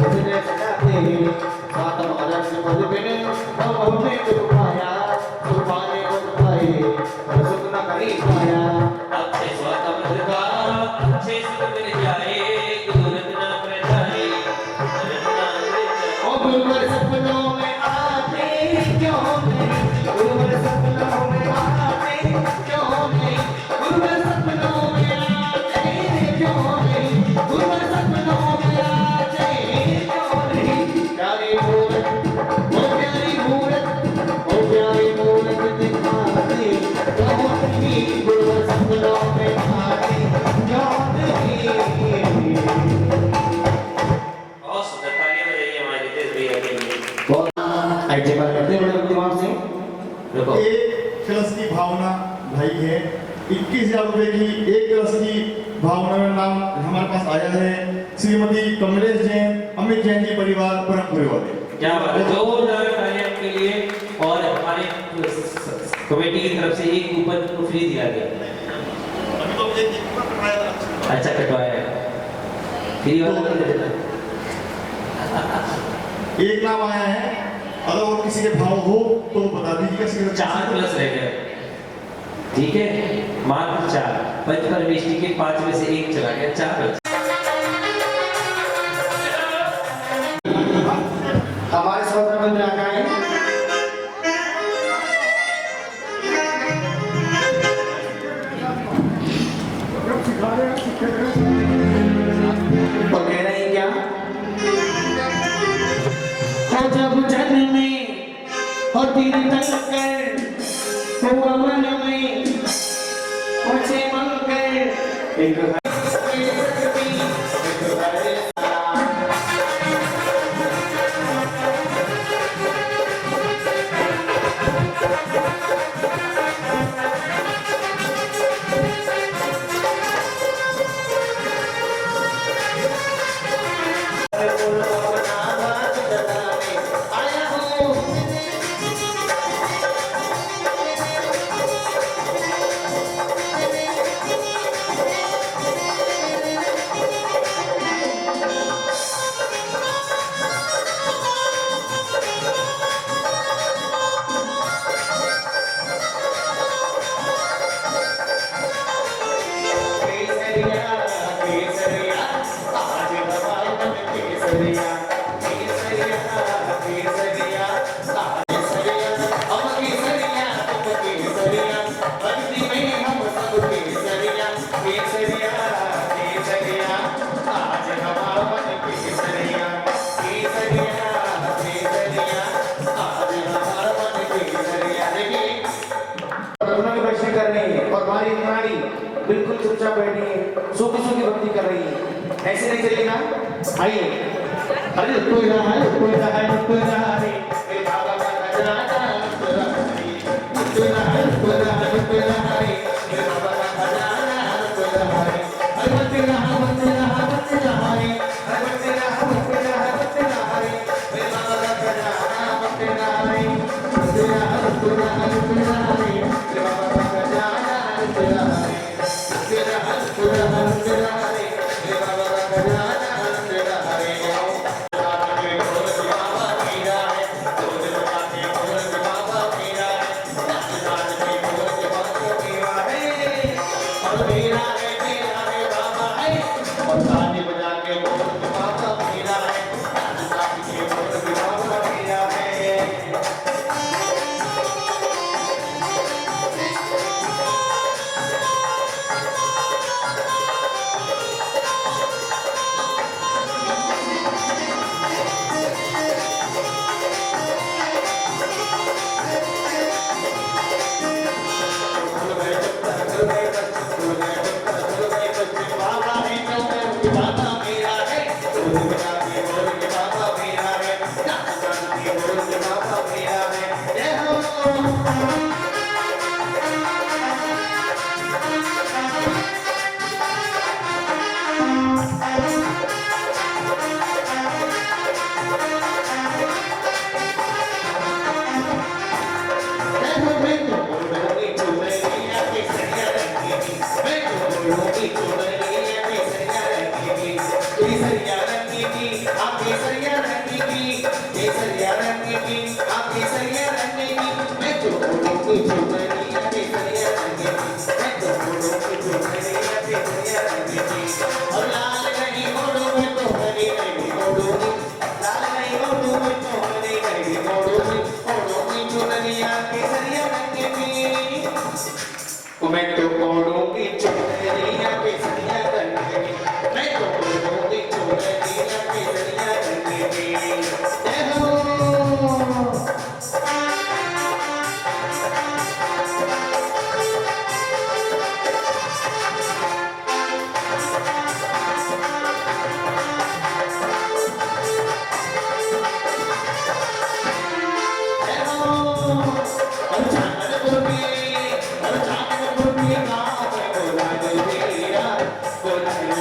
तुझे सजाते हैं साथ अलग पद पे हम हमने तुम पाया तुम पाने को पाए पर सुख न करी पाया अच्छे स्वतंत्र का अच्छे सुख मिल जाए गुरुरत्ना प्रजाए ओ गुरुवर सपनों में आते क्यों नहीं गुरुवर सपनों में आते क्यों नहीं गुरुवर सपनों में आते क्यों नहीं गुरुवर सपनों में आते क्यों नहीं प्यारी मूरत ओ प्यारी मूरत दिखाते क्यों नहीं गुरुवर सपनों में आते क्यों नहीं बहुत सुंदर तालियां बजाइए हमारे देश भैया के लिए बहुत अच्छे बात करते हैं बड़े दिमाग से देखो एक कलश की भावना भाई है 21,000 रुपए की एक कलश की भावना में नाम हमारे पास आया है श्रीमती कमलेश जैन अमित जैन जी परिवार परमपुरे वाले क्या बात है जोरदार तालियां के लिए और हमारे कमेटी की तरफ से एक कूपन को फ्री दिया गया अभी तो एक कूपन कटवाया था अच्छा कटवाया फ्री वाला नहीं देता एक नाम आया है अगर और किसी के भाव हो तो बता दीजिएगा 4 प्लस रह गए ठीक है मात्र 4 पंच परमेष्टि के 5 में से 1 चला गया 4 बचे हमारे सौदा मंदिर आ गए और कह रहे हैं क्या हो जब जन्म में हो तीर्थन कर हुआ मन में मुझे मंगल एक दर्शन कर रही है और हमारी नारी बिल्कुल चुपचाप बैठी है, सूखी सूखी भक्ति कर रही है। ऐसे नहीं चलेगा। आइए, अरे कोई रहा है, कोई रहा है, कोई रहा है, मेरे बाबा का खजाना कोई रहा है, कोई रहा है, कोई रहा है, कोई रहा है, मेरे बाबा का खजाना कोई रहा है। अरे बच्चे रहा, बच्चे रहा, बच्चे रहा है, अरे बच्चे रहा, बच्चे रहा, बच्चे रहा है, मेरे बाबा का खजाना बच्चे रहा है, बच्चे रहा, बच्चे रहा, बच्चे रहा है, मेरे बाबा का खजाना बच्चे रहा है, बच्चे रहा, बच्चे रहा, बच्चे रहा है, मेरे बाबा का खजाना बच्चे रहा है। मैं तो ओढ़ूंगी चुनरिया केसरिया रंग की, मैं तो ओढ़ूंगी चुनरिया केसरिया रंग की। जय हो। Bola